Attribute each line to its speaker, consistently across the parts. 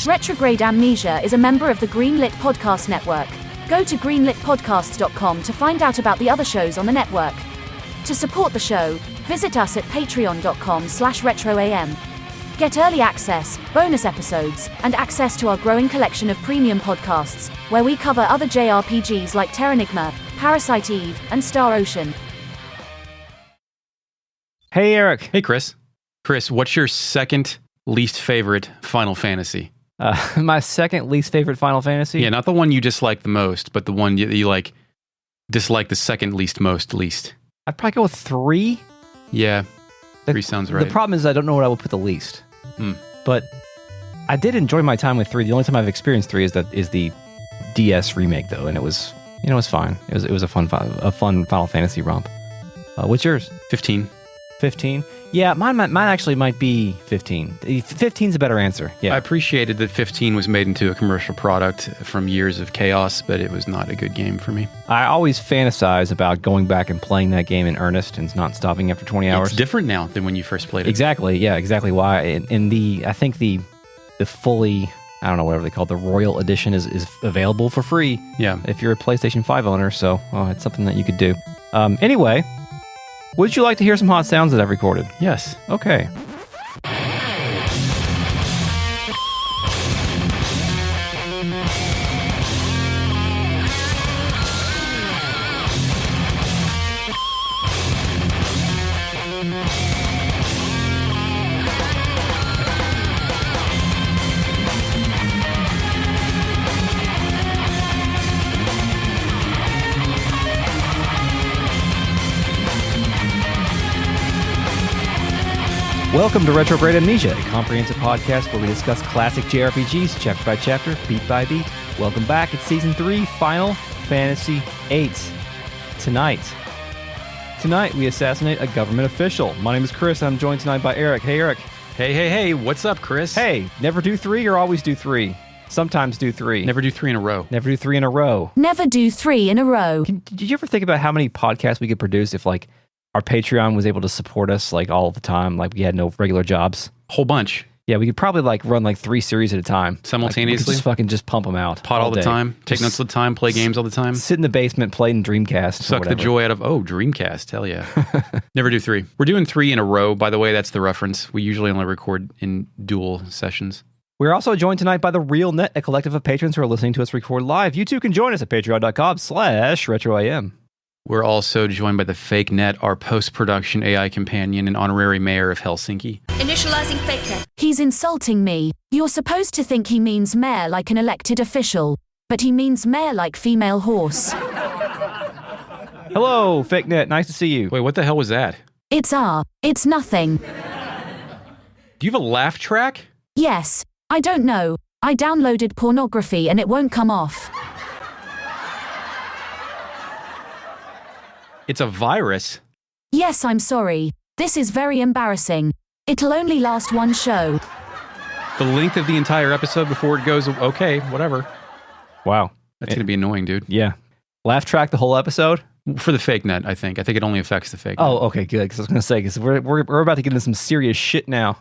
Speaker 1: Retrograde Amnesia is a member of the Greenlit Podcast Network. Go to greenlitpodcasts.com to find out about the other shows on the network. To support the show, visit us at patreon.com/retroam. Get early access, bonus episodes, and access to our growing collection of premium podcasts, where we cover other JRPGs like Terranigma, Parasite Eve, and Star Ocean.
Speaker 2: Hey, Eric.
Speaker 3: Hey, Chris. Chris, what's your second least favorite Final Fantasy?
Speaker 2: My second least favorite Final Fantasy?
Speaker 3: Yeah, not the one you dislike the most, but the one you like dislike the second least.
Speaker 2: I'd probably go with 3.
Speaker 3: Yeah, 3 sounds right.
Speaker 2: The problem is I don't know what I would put the least. But I did enjoy my time with 3. The only time I've experienced 3 is the DS remake, though, and it was fine. It was a fun Final Fantasy romp. What's yours?
Speaker 3: 15.
Speaker 2: 15? Yeah, mine actually might be 15. 15's a better answer. Yeah.
Speaker 3: I appreciated that 15 was made into a commercial product from years of chaos, but it was not a good game for me.
Speaker 2: I always fantasize about going back and playing that game in earnest and not stopping after 20 hours.
Speaker 3: It's different now than when you first played it.
Speaker 2: Exactly. Yeah, exactly why. I think the fully, I don't know, whatever they call it, the Royal Edition is available for free.
Speaker 3: Yeah.
Speaker 2: If you're a PlayStation 5 owner, so it's something that you could do. Anyway, would you like to hear some hot sounds that I've recorded?
Speaker 3: Yes.
Speaker 2: Okay. Welcome to Retrograde Amnesia, a comprehensive podcast where we discuss classic JRPGs chapter by chapter, beat by beat. Welcome back. It's Season 3, Final Fantasy VIII. Tonight, we assassinate a government official. My name is Chris, and I'm joined tonight by Eric. Hey, Eric.
Speaker 3: Hey, what's up, Chris?
Speaker 2: Hey, never do 3 or always do 3? Sometimes do 3.
Speaker 3: Never do 3 in a row.
Speaker 2: Never do 3 in a row.
Speaker 1: Never do 3 in a row.
Speaker 2: Did you ever think about how many podcasts we could produce if, like, our Patreon was able to support us like all the time, like we had no regular jobs?
Speaker 3: Whole bunch.
Speaker 2: Yeah, we could probably like run like 3 series at a time.
Speaker 3: Simultaneously?
Speaker 2: Like, we could just pump them out.
Speaker 3: Pot all the time. Take notes all the time. Play games all the time.
Speaker 2: Sit in the basement, play in Dreamcast.
Speaker 3: Suck the joy out of, Dreamcast. Hell yeah. Never do 3. We're doing 3 in a row. By the way, that's the reference. We usually only record in dual sessions.
Speaker 2: We're also joined tonight by the Real Net, a collective of patrons who are listening to us record live. You too can join us at patreon.com/retroam.
Speaker 3: We're also joined by the Fake Net, our post-production AI companion and honorary mayor of Helsinki.
Speaker 4: Initializing fake net.
Speaker 1: He's insulting me. You're supposed to think he means mayor like an elected official, but he means mayor like female horse.
Speaker 2: Hello, Fake Net. Nice to see you.
Speaker 3: Wait, what the hell was that?
Speaker 1: It's nothing.
Speaker 3: Do you have a laugh track?
Speaker 1: Yes, I don't know. I downloaded pornography and it won't come off.
Speaker 3: It's a virus.
Speaker 1: Yes, I'm sorry. This is very embarrassing. It'll only last 1 show.
Speaker 3: The length of the entire episode before it goes, okay, whatever.
Speaker 2: Wow.
Speaker 3: That's going to be annoying, dude.
Speaker 2: Yeah. Laugh track the whole episode?
Speaker 3: For the Fake Net, I think. I think it only affects the Fake Net.
Speaker 2: Oh, okay, good. Because I was going to say, because we're about to get into some serious shit now.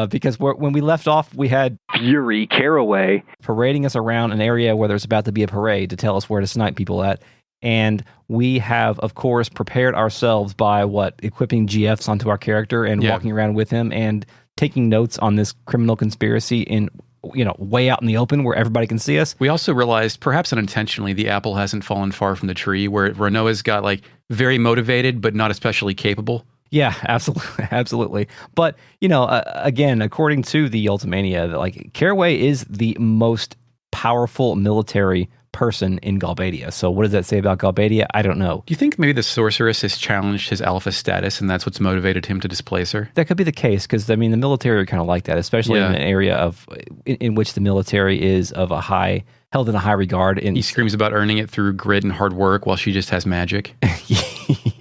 Speaker 2: Because when we left off, we had Fury Caraway parading us around an area where there's about to be a parade to tell us where to snipe people at. And we have, of course, prepared ourselves by equipping GFs onto our character and walking around with him and taking notes on this criminal conspiracy in, way out in the open where everybody can see us.
Speaker 3: We also realized, perhaps unintentionally, the apple hasn't fallen far from the tree, where Rinoa's got very motivated but not especially capable.
Speaker 2: Yeah, absolutely. But, again, according to the Ultimania, Caraway is the most powerful military person in Galbadia. So what does that say about Galbadia? I don't know.
Speaker 3: Do you think maybe the sorceress has challenged his alpha status and that's what's motivated him to displace her?
Speaker 2: That could be the case because, the military are kind of like that, especially in an area in which the military is held in a high regard.
Speaker 3: He screams about earning it through grit and hard work while she just has magic.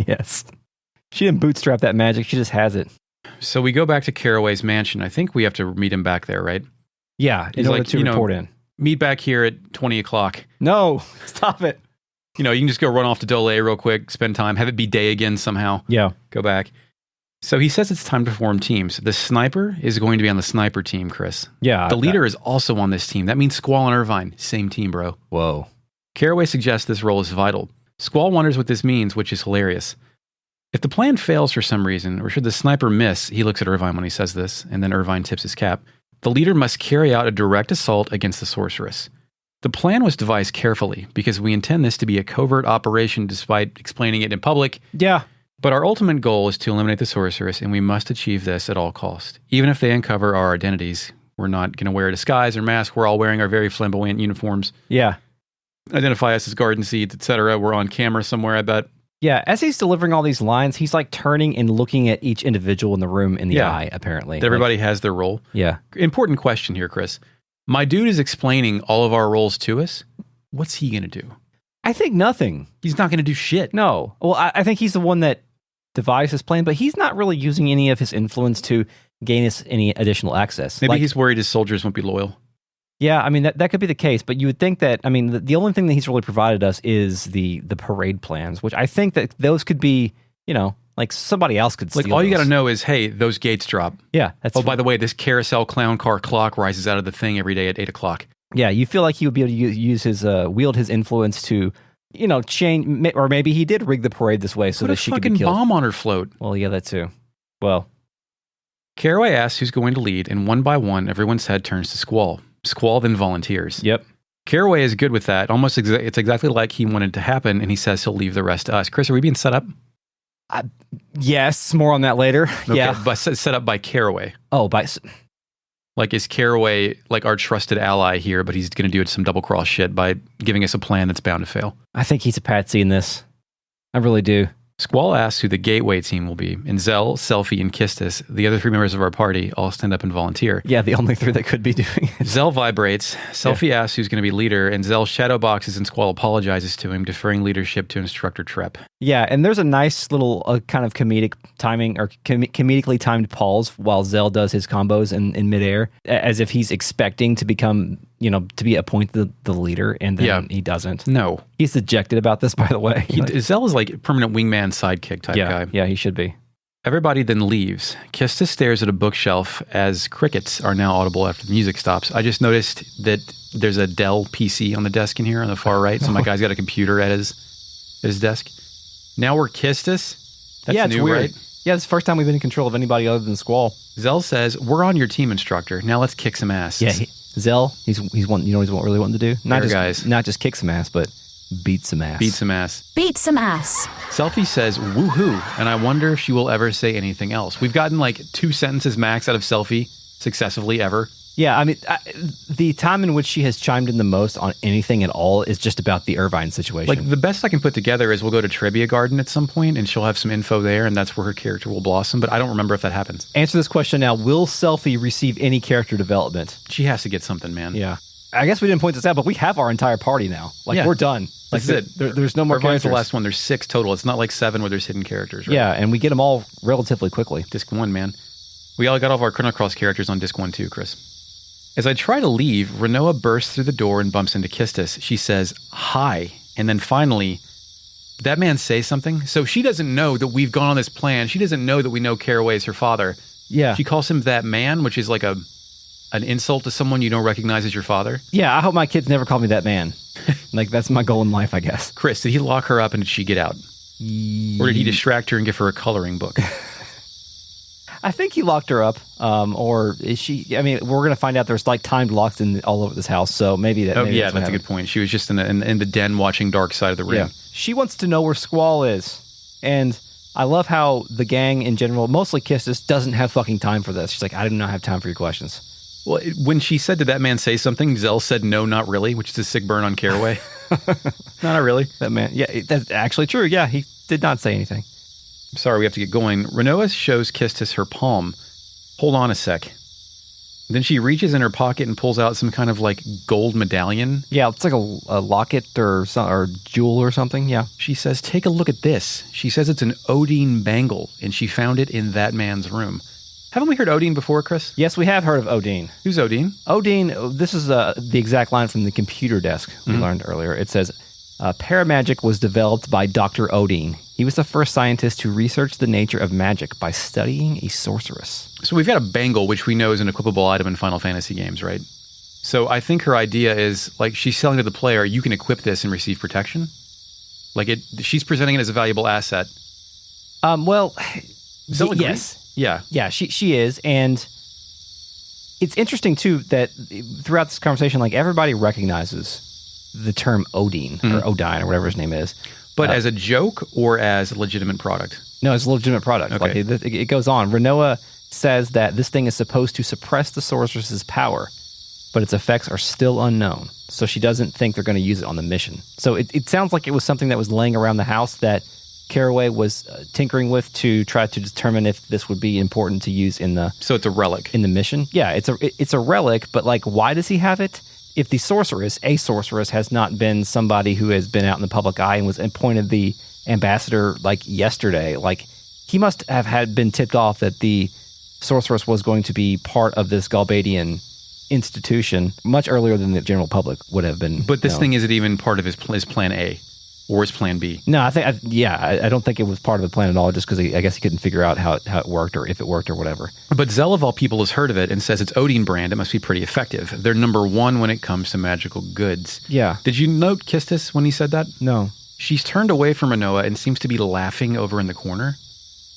Speaker 2: Yes. She didn't bootstrap that magic. She just has it.
Speaker 3: So we go back to Caraway's mansion. I think we have to meet him back there, right?
Speaker 2: Yeah, in order to report in.
Speaker 3: Meet back here at 20 o'clock.
Speaker 2: No, stop it.
Speaker 3: You can just go run off to Dole real quick, spend time, have it be day again somehow.
Speaker 2: Yeah.
Speaker 3: Go back. So he says it's time to form teams. The sniper is going to be on the sniper team, Chris.
Speaker 2: Yeah.
Speaker 3: The leader is also on this team. That means Squall and Irvine. Same team, bro.
Speaker 2: Whoa.
Speaker 3: Caraway suggests this role is vital. Squall wonders what this means, which is hilarious. If the plan fails for some reason, or should the sniper miss, he looks at Irvine when he says this, and then Irvine tips his cap. The leader must carry out a direct assault against the sorceress. The plan was devised carefully because we intend this to be a covert operation despite explaining it in public.
Speaker 2: Yeah.
Speaker 3: But our ultimate goal is to eliminate the sorceress, and we must achieve this at all costs. Even if they uncover our identities, we're not going to wear a disguise or mask. We're all wearing our very flamboyant uniforms.
Speaker 2: Yeah.
Speaker 3: Identify us as garden seeds, etc. We're on camera somewhere, I bet.
Speaker 2: Yeah, as he's delivering all these lines, he's like turning and looking at each individual in the room in the eye, apparently.
Speaker 3: Everybody has their role.
Speaker 2: Yeah.
Speaker 3: Important question here, Chris. My dude is explaining all of our roles to us. What's he going to do?
Speaker 2: I think nothing.
Speaker 3: He's not going to do shit.
Speaker 2: No. Well, I think he's the one that devised this plan, but he's not really using any of his influence to gain us any additional access.
Speaker 3: Maybe he's worried his soldiers won't be loyal.
Speaker 2: Yeah, I mean, that could be the case, but you would think that, I mean, the only thing that he's really provided us is the parade plans, which I think that those could be, you know, like somebody else could steal
Speaker 3: all you got to
Speaker 2: those.
Speaker 3: know is, hey, those gates drop.
Speaker 2: Yeah.
Speaker 3: By the way, this carousel clown car clock rises out of the thing every day at 8 o'clock.
Speaker 2: Yeah, you feel like he would be able to use his, wield his influence to, you know, change, or maybe he did rig the parade this way so that she could be
Speaker 3: Put a
Speaker 2: killed.
Speaker 3: fucking bomb on her float.
Speaker 2: Well, yeah, that too. Well.
Speaker 3: Caraway asks who's going to lead, and one by one, everyone's head turns to Squall. Squall then volunteers.
Speaker 2: Yep.
Speaker 3: Caraway is good with that. Almost it's exactly like he wanted to happen, and he says he'll leave the rest to us. Chris, are we being set up?
Speaker 2: Yes, more on that later.
Speaker 3: Okay,
Speaker 2: yeah.
Speaker 3: But set up by Caraway.
Speaker 2: Oh,
Speaker 3: Like, is Caraway like our trusted ally here, but he's going to do some double-cross shit by giving us a plan that's bound to fail?
Speaker 2: I think he's a patsy in this. I really do.
Speaker 3: Squall asks who the gateway team will be, and Zell, Selfie, and Quistis, the other three members of our party, all stand up and volunteer.
Speaker 2: Yeah, the only three that could be doing it.
Speaker 3: Zell vibrates, Selfie asks who's going to be leader, and Zell shadow boxes and Squall apologizes to him, deferring leadership to Instructor Trep.
Speaker 2: Yeah, and there's a nice little kind of comedic timing, or comedically timed pause while Zell does his combos in midair, as if he's expecting to become, you know, to be appointed the leader, and then he doesn't.
Speaker 3: No.
Speaker 2: He's dejected about this, by the way.
Speaker 3: Zell is like permanent wingman sidekick type guy.
Speaker 2: Yeah, he should be.
Speaker 3: Everybody then leaves. Quistis stares at a bookshelf as crickets are now audible after the music stops. I just noticed that there's a Dell PC on the desk in here on the far right, so my guy's got a computer at his desk. Now we're Quistis. That's
Speaker 2: it's
Speaker 3: new,
Speaker 2: weird.
Speaker 3: right?
Speaker 2: Yeah, it's the first time we've been in control of anybody other than Squall.
Speaker 3: Zell says, "We're on your team, Instructor. Now let's kick some ass."
Speaker 2: Yeah, Zell, he's one. You know, he's really wanting to do not just kick some ass, but beat some ass.
Speaker 3: Beat some ass.
Speaker 1: Beat some ass.
Speaker 3: Selfie says, "Woohoo," and I wonder if she will ever say anything else. We've gotten like 2 sentences max out of Selfie successively ever.
Speaker 2: Yeah, I mean, the time in which she has chimed in the most on anything at all is just about the Irvine situation.
Speaker 3: Like, the best I can put together is we'll go to Trivia Garden at some point, and she'll have some info there, and that's where her character will blossom, but I don't remember if that happens.
Speaker 2: Answer this question now. Will Selfie receive any character development?
Speaker 3: She has to get something, man.
Speaker 2: Yeah. I guess we didn't point this out, but we have our entire party now. Like, we're done. Like,
Speaker 3: that's it.
Speaker 2: There's no more
Speaker 3: Irvine's
Speaker 2: characters.
Speaker 3: the last one. There's 6 total. It's not like 7 where there's hidden characters, right?
Speaker 2: Yeah, and we get them all relatively quickly.
Speaker 3: Disc 1, man. We all got all of our Chrono Cross characters on Disc 1 too, Chris. As I try to leave, Rinoa bursts through the door and bumps into Quistis. She says, "Hi." And then finally, did that man say something? So she doesn't know that we've gone on this plan. She doesn't know that we know Caraway is her father.
Speaker 2: Yeah.
Speaker 3: She calls him that man, which is like an insult to someone you don't recognize as your father.
Speaker 2: Yeah, I hope my kids never call me that man. Like, that's my goal in life, I guess.
Speaker 3: Chris, did he lock her up and did she get out? Or did he distract her and give her a coloring book?
Speaker 2: I think he locked her up, or is she? I mean, we're gonna find out. There's like timed locks all over this house, so maybe that. Maybe
Speaker 3: that's a good point. She was just in the den watching Dark Side of the Ring.
Speaker 2: Yeah. She wants to know where Squall is, and I love how the gang in general, mostly Quistis, doesn't have fucking time for this. She's like, I do not have time for your questions.
Speaker 3: Well, when she said, "Did that man say something?" Zell said, "No, not really," which is a sick burn on Caraway. No, not really.
Speaker 2: That man, yeah, that's actually true. Yeah, he did not say anything.
Speaker 3: Sorry, we have to get going. Rinoa shows Quistis her palm. Hold on a sec. Then she reaches in her pocket and pulls out some kind of like gold medallion.
Speaker 2: Yeah, it's like a locket or jewel or something. Yeah.
Speaker 3: She says, "Take a look at this." She says it's an Odine Bangle, and she found it in that man's room. Haven't we heard Odine before, Chris?
Speaker 2: Yes, we have heard of Odine.
Speaker 3: Who's Odine?
Speaker 2: Odine, this is the exact line from the computer desk we learned earlier. It says, Paramagic was developed by Dr. Odine. He was the first scientist to research the nature of magic by studying a sorceress.
Speaker 3: So we've got a bangle, which we know is an equipable item in Final Fantasy games, right? So I think her idea is, like, she's selling to the player, you can equip this and receive protection. Like, she's presenting it as a valuable asset.
Speaker 2: Yes.
Speaker 3: Yeah.
Speaker 2: Yeah, she is. And it's interesting, too, that throughout this conversation, like, everybody recognizes the term Odine, or Odine, or whatever his name is.
Speaker 3: But as a joke or as a legitimate product?
Speaker 2: No, it's a legitimate product.
Speaker 3: Okay.
Speaker 2: Like, it goes on. Rinoa says that this thing is supposed to suppress the sorceress's power, but its effects are still unknown. So she doesn't think they're going to use it on the mission. So it sounds like it was something that was laying around the house that Caraway was tinkering with to try to determine if this would be important to use in the...
Speaker 3: So it's a relic.
Speaker 2: In the mission. Yeah, it's a relic, but like, why does he have it? If the sorceress, a sorceress, has not been somebody who has been out in the public eye and was appointed the ambassador like yesterday, like, he must have had been tipped off that the sorceress was going to be part of this Galbadian institution much earlier than the general public would have been.
Speaker 3: But this thing isn't even part of his plan A or his plan B.
Speaker 2: No, I don't think it was part of the plan at all, just because I guess he couldn't figure out how it worked or if it worked or whatever. But
Speaker 3: Zell, of all people, has heard of it and says it's Odine brand. It must be pretty effective. They're number one when it comes to magical goods.
Speaker 2: Yeah.
Speaker 3: Did you note Quistis when he said that?
Speaker 2: No.
Speaker 3: She's turned away from Rinoa and seems to be laughing over in the corner.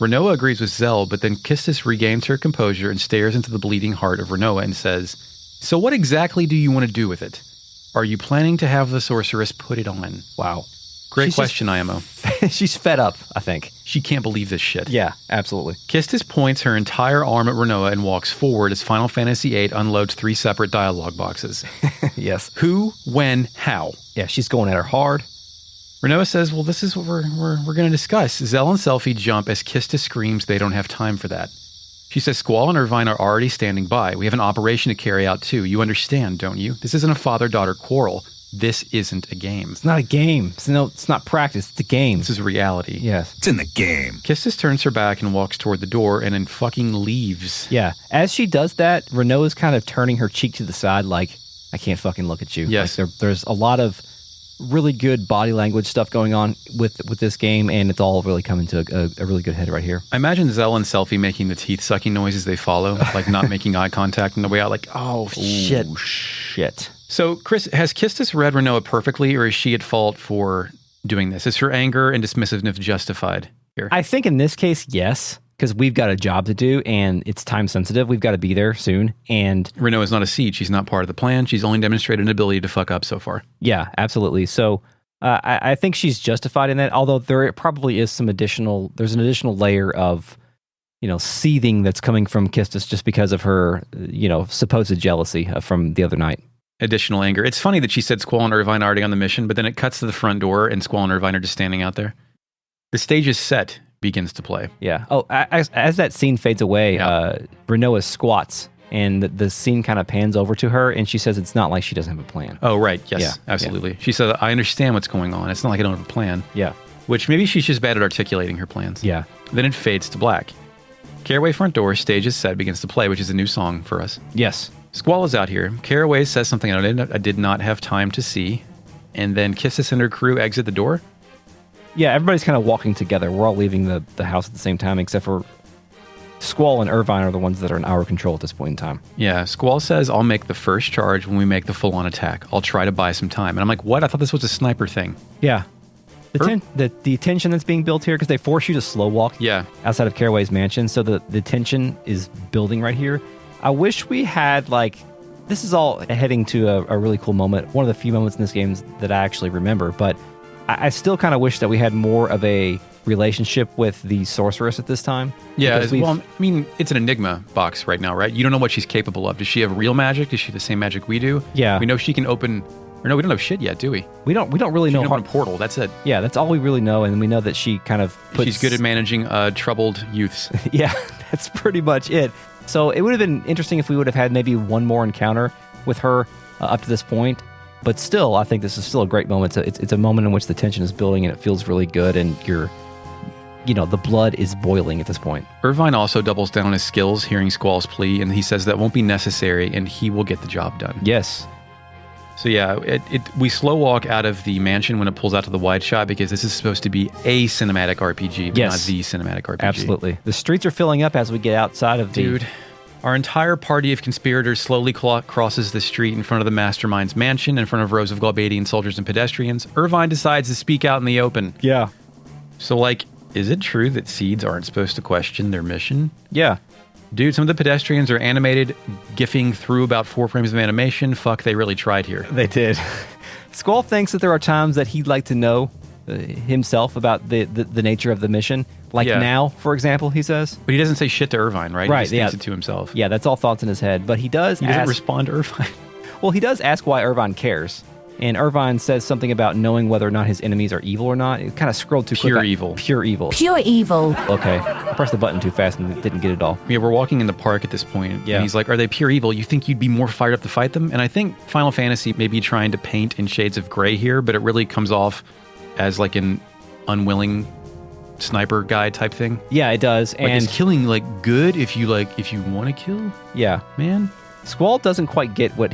Speaker 3: Rinoa agrees with Zell, but then Quistis regains her composure and stares into the bleeding heart of Rinoa and says, "So what exactly do you want to do with it? Are you planning to have the sorceress put it on?"
Speaker 2: Wow.
Speaker 3: Great question, IMO.
Speaker 2: She's fed up, I think.
Speaker 3: She can't believe this shit.
Speaker 2: Yeah, absolutely.
Speaker 3: Quistis points her entire arm at Rinoa and walks forward as Final Fantasy VIII unloads 3 separate dialogue boxes.
Speaker 2: Yes.
Speaker 3: Who, when, how.
Speaker 2: Yeah, she's going at her hard.
Speaker 3: Rinoa says, well, this is what we're going to discuss. Zell and Selphie jump as Quistis screams they don't have time for that. She says Squall and Irvine are already standing by. We have an operation to carry out too. You understand, don't you? This isn't a father-daughter quarrel. This isn't a game.
Speaker 2: It's not a game. It's not practice. It's a game.
Speaker 3: This is reality.
Speaker 2: Yes.
Speaker 4: It's in the game.
Speaker 3: Quistis turns her back and walks toward the door and then fucking leaves.
Speaker 2: Yeah. As she does that, Rinoa's kind of turning her cheek to the side like, I can't fucking look at you.
Speaker 3: Yes.
Speaker 2: Like there's a lot of really good body language stuff going on with this game, and it's all really coming to a really good head right here.
Speaker 3: I imagine Zell and Selphie making the teeth-sucking noises they follow, like not making eye contact on the way out, like, oh, shit.
Speaker 2: Oh, shit.
Speaker 3: So, Chris, has Quistis read Rinoa perfectly, or is she at fault for doing this? Is her anger and dismissiveness justified here?
Speaker 2: I think in this case, yes, because we've got a job to do, and it's time sensitive. We've got to be there soon, and...
Speaker 3: Rinoa is not a seed. She's not part of the plan. She's only demonstrated an ability to fuck up so far.
Speaker 2: Yeah, absolutely. So, I think she's justified in that, although there probably is there's an additional layer of, seething that's coming from Quistis just because of her, supposed jealousy from the other night.
Speaker 3: Additional anger. It's funny that she said Squall and Irvine are already on the mission, but then it cuts to the front door and Squall and Irvine are just standing out there. The stage is set, begins to play.
Speaker 2: Yeah. Oh, as that scene fades away, Rinoa squats and the scene kind of pans over to her and she says it's not like she doesn't have a plan.
Speaker 3: Oh, right. Yes,
Speaker 2: yeah,
Speaker 3: absolutely.
Speaker 2: Yeah.
Speaker 3: She said, I understand what's going on. It's not like I don't have a plan.
Speaker 2: Yeah.
Speaker 3: Which maybe she's just bad at articulating her plans.
Speaker 2: Yeah.
Speaker 3: Then it fades to black. Caraway front door, stage is set, begins to play, which is a new song for us.
Speaker 2: Yes.
Speaker 3: Squall is out here. Caraway says something I did not have time to see. And then Quistis and her crew exit the door.
Speaker 2: Yeah, everybody's kind of walking together. We're all leaving the house at the same time, except for Squall and Irvine are the ones that are in our control at this point in time.
Speaker 3: Yeah, Squall says, I'll make the first charge when we make the full-on attack. I'll try to buy some time. And I'm like, what? I thought this was a sniper thing.
Speaker 2: Yeah. The tension that's being built here, because they force you to slow walk outside of Caraway's mansion, so the tension is building right here. I wish we had, this is all heading to a really cool moment, one of the few moments in this game that I actually remember, but I still kind of wish that we had more of a relationship with the sorceress at this time.
Speaker 3: Yeah, well, I mean, it's an enigma box right now, right? You don't know what she's capable of. Does she have real magic? Does she have the same magic we do?
Speaker 2: Yeah.
Speaker 3: We know she can open... Or no, we don't know shit yet, do we?
Speaker 2: We don't really know.
Speaker 3: She can open a portal, that's it.
Speaker 2: Yeah, that's all we really know, and we know that she kind of puts...
Speaker 3: She's good at managing troubled youths.
Speaker 2: Yeah, that's pretty much it. So it would have been interesting if we would have had maybe one more encounter with her up to this point. But still, I think this is still a great moment. It's a moment in which the tension is building and it feels really good, and the blood is boiling at this point.
Speaker 3: Irvine also doubles down on his skills, hearing Squall's plea, and he says that won't be necessary, and he will get the job done.
Speaker 2: Yes.
Speaker 3: So yeah, we slow walk out of the mansion when it pulls out to the wide shot because this is supposed to be a cinematic RPG, but not the cinematic RPG.
Speaker 2: Absolutely. The streets are filling up as we get outside of the...
Speaker 3: Dude, our entire party of conspirators slowly crosses the street in front of the mastermind's mansion, in front of rows of Galbadian soldiers and pedestrians. Irvine decides to speak out in the open.
Speaker 2: Yeah.
Speaker 3: So, like, is it true that seeds aren't supposed to question their mission?
Speaker 2: Yeah.
Speaker 3: Dude, some of the pedestrians are animated, gifting through about 4 frames of animation. Fuck, they really tried here.
Speaker 2: They did. Squall thinks that there are times that he'd like to know himself about the nature of the mission. Like now, for example, he says.
Speaker 3: But he doesn't say shit to Irvine, right?
Speaker 2: Right,
Speaker 3: he just thinks it to himself.
Speaker 2: Yeah, that's all thoughts in his head. But he doesn't
Speaker 3: respond to Irvine.
Speaker 2: Well, he does ask why Irvine cares. And Irvine says something about knowing whether or not his enemies are evil or not. It kind of scrolled too quick.
Speaker 3: Pure evil.
Speaker 2: Pure evil.
Speaker 1: Pure evil.
Speaker 2: Okay. I pressed the button too fast and didn't get it all.
Speaker 3: Yeah, we're walking in the park at this point. Yeah. And he's like, are they pure evil? You think you'd be more fired up to fight them? And I think Final Fantasy may be trying to paint in shades of gray here, but it really comes off as like an unwilling sniper guy type thing.
Speaker 2: Yeah, it does.
Speaker 3: Like, is killing like good if you want to kill?
Speaker 2: Yeah.
Speaker 3: Man.
Speaker 2: Squall doesn't quite get what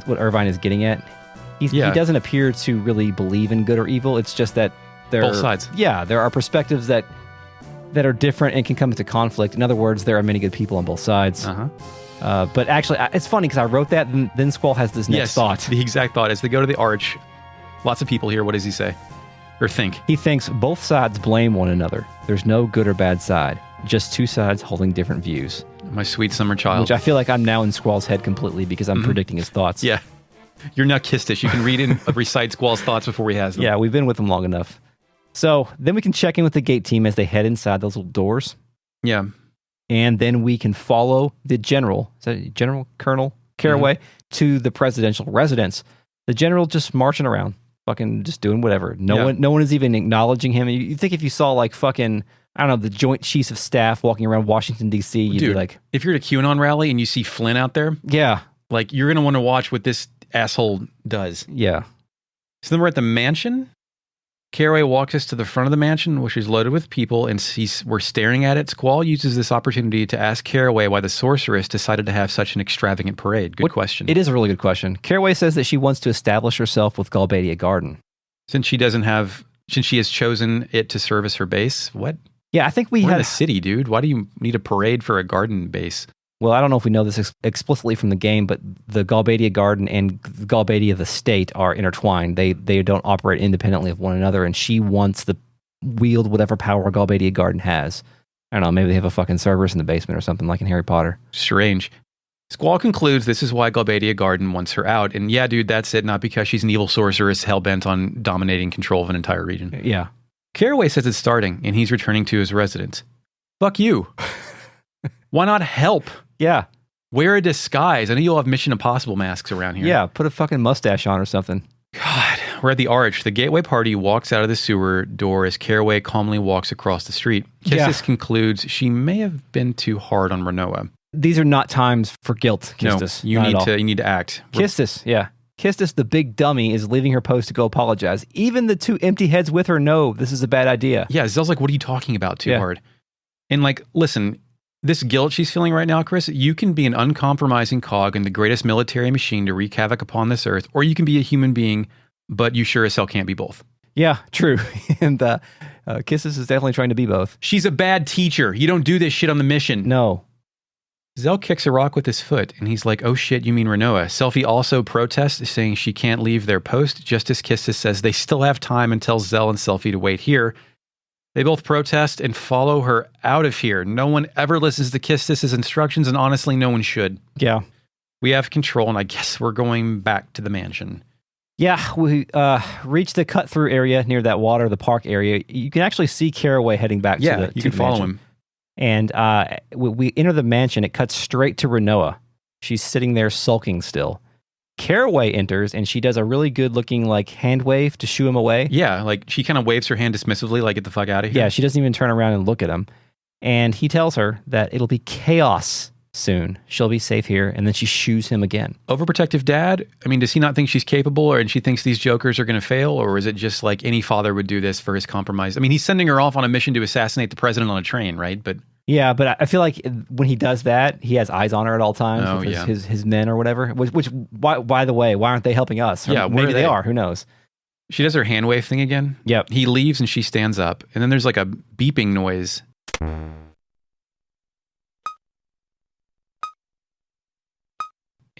Speaker 2: Irvine is getting at. He doesn't appear to really believe in good or evil. It's just that
Speaker 3: both sides.
Speaker 2: Yeah, there are perspectives that are different and can come into conflict. In other words, there are many good people on both sides. But actually, it's funny because I wrote that, and then Squall has this next thought.
Speaker 3: The exact thought. As they go to the arch, lots of people here. What does he say? Or think?
Speaker 2: He thinks both sides blame one another. There's no good or bad side. Just two sides holding different views.
Speaker 3: My sweet summer child.
Speaker 2: Which I feel like I'm now in Squall's head completely because I'm predicting his thoughts.
Speaker 3: Yeah. You're not Quistis. You can read and recite Squall's thoughts before he has them.
Speaker 2: Yeah, we've been with him long enough. So then we can check in with the gate team as they head inside those little doors.
Speaker 3: Yeah.
Speaker 2: And then we can follow the general, Colonel Caraway, to the presidential residence. The general just marching around, fucking just doing whatever. No one is even acknowledging him. You think if you saw like fucking, I don't know, the Joint Chiefs of Staff walking around Washington, D.C., you'd be like...
Speaker 3: If you're at a QAnon rally and you see Flynn out there...
Speaker 2: Yeah.
Speaker 3: Like, you're going to want to watch what this asshole does.
Speaker 2: Yeah.
Speaker 3: So then we're at the mansion. Caraway walks us to the front of the mansion, which is loaded with people, and we're staring at it. Squall uses this opportunity to ask Caraway why the sorceress decided to have such an extravagant parade. Good question.
Speaker 2: It is a really good question. Caraway says that she wants to establish herself with Galbadia Garden.
Speaker 3: Since she has chosen it to serve as her base? What?
Speaker 2: Yeah, I think we're
Speaker 3: in a city, dude. Why do you need a parade for a garden base?
Speaker 2: Well, I don't know if we know this explicitly from the game, but the Galbadia Garden and Galbadia the state are intertwined. They don't operate independently of one another, and she wants to wield whatever power Galbadia Garden has. I don't know, maybe they have a fucking Cerberus in the basement or something like in Harry Potter.
Speaker 3: Strange. Squall concludes this is why Galbadia Garden wants her out, and yeah, dude, that's it, not because she's an evil sorceress hell-bent on dominating control of an entire region.
Speaker 2: Yeah.
Speaker 3: Caraway says it's starting, and he's returning to his residence. Fuck you. Why not help?
Speaker 2: Yeah.
Speaker 3: Wear a disguise. I know you'll have Mission Impossible masks around here.
Speaker 2: Yeah, put a fucking mustache on or something.
Speaker 3: God. We're at the arch. The gateway party walks out of the sewer door as Caraway calmly walks across the street. Quistis concludes she may have been too hard on Rinoa.
Speaker 2: These are not times for guilt, Quistis.
Speaker 3: No, you need to act.
Speaker 2: Quistis, Quistis, the big dummy, is leaving her post to go apologize. Even the two empty heads with her know this is a bad idea.
Speaker 3: Yeah, Zell's like, what are you talking about too hard? And like, listen... This guilt she's feeling right now, Chris, you can be an uncompromising cog in the greatest military machine to wreak havoc upon this earth, or you can be a human being, but you sure as hell can't be both.
Speaker 2: Yeah, true. And Quistis is definitely trying to be both.
Speaker 3: She's a bad teacher. You don't do this shit on the mission.
Speaker 2: No.
Speaker 3: Zell kicks a rock with his foot, and he's like, oh shit, you mean Rinoa. Selphie also protests, saying she can't leave their post, just as Quistis says they still have time and tells Zell and Selphie to wait here. They both protest and follow her out of here. No one ever listens to Quistis' instructions, and honestly, no one should.
Speaker 2: Yeah.
Speaker 3: We have control, and I guess we're going back to the mansion.
Speaker 2: Yeah, we reach the cut-through area near that water, the park area. You can actually see Caraway heading back to the
Speaker 3: you can follow
Speaker 2: mansion.
Speaker 3: him.
Speaker 2: And we enter the mansion. It cuts straight to Rinoa. She's sitting there sulking still. Caraway enters, and she does a really good-looking like hand wave to shoo him away.
Speaker 3: Yeah, like she kind of waves her hand dismissively, like get the fuck out of here.
Speaker 2: Yeah, she doesn't even turn around and look at him. And he tells her that it'll be chaos soon. She'll be safe here, and then she shoos him again.
Speaker 3: Overprotective dad? I mean, does he not think she's capable, and she thinks these jokers are going to fail, or is it just like any father would do this for his compromise? I mean, he's sending her off on a mission to assassinate the president on a train, right? But
Speaker 2: Yeah, but I feel like when he does that, he has eyes on her at all times.
Speaker 3: Oh,
Speaker 2: with
Speaker 3: yeah.
Speaker 2: his men or whatever. Which by the way, why aren't they helping us? Or
Speaker 3: Yeah, where
Speaker 2: maybe
Speaker 3: are
Speaker 2: they
Speaker 3: they?
Speaker 2: are. Who knows?
Speaker 3: She does her hand wave thing again.
Speaker 2: Yep.
Speaker 3: He leaves and she stands up. And then there's like a beeping noise. And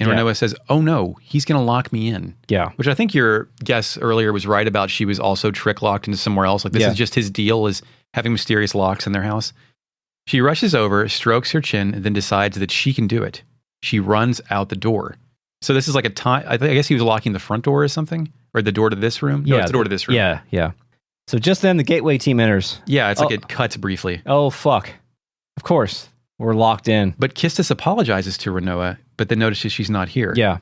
Speaker 2: Yeah.
Speaker 3: Rinoa says, oh no, he's going to lock me in.
Speaker 2: Yeah.
Speaker 3: Which I think your guess earlier was right about. She was also trick locked into somewhere else. Like this is just his deal, is having mysterious locks in their house. She rushes over, strokes her chin, and then decides that she can do it. She runs out the door. So this is like a time. I guess he was locking the front door or something, or the door to this room. No, it's the door to this room.
Speaker 2: Yeah. So just then the gateway team enters.
Speaker 3: Yeah, it's like it cuts briefly.
Speaker 2: Oh fuck! Of course we're locked in.
Speaker 3: But Quistis apologizes to Rinoa, but then notices she's not here.
Speaker 2: Yeah.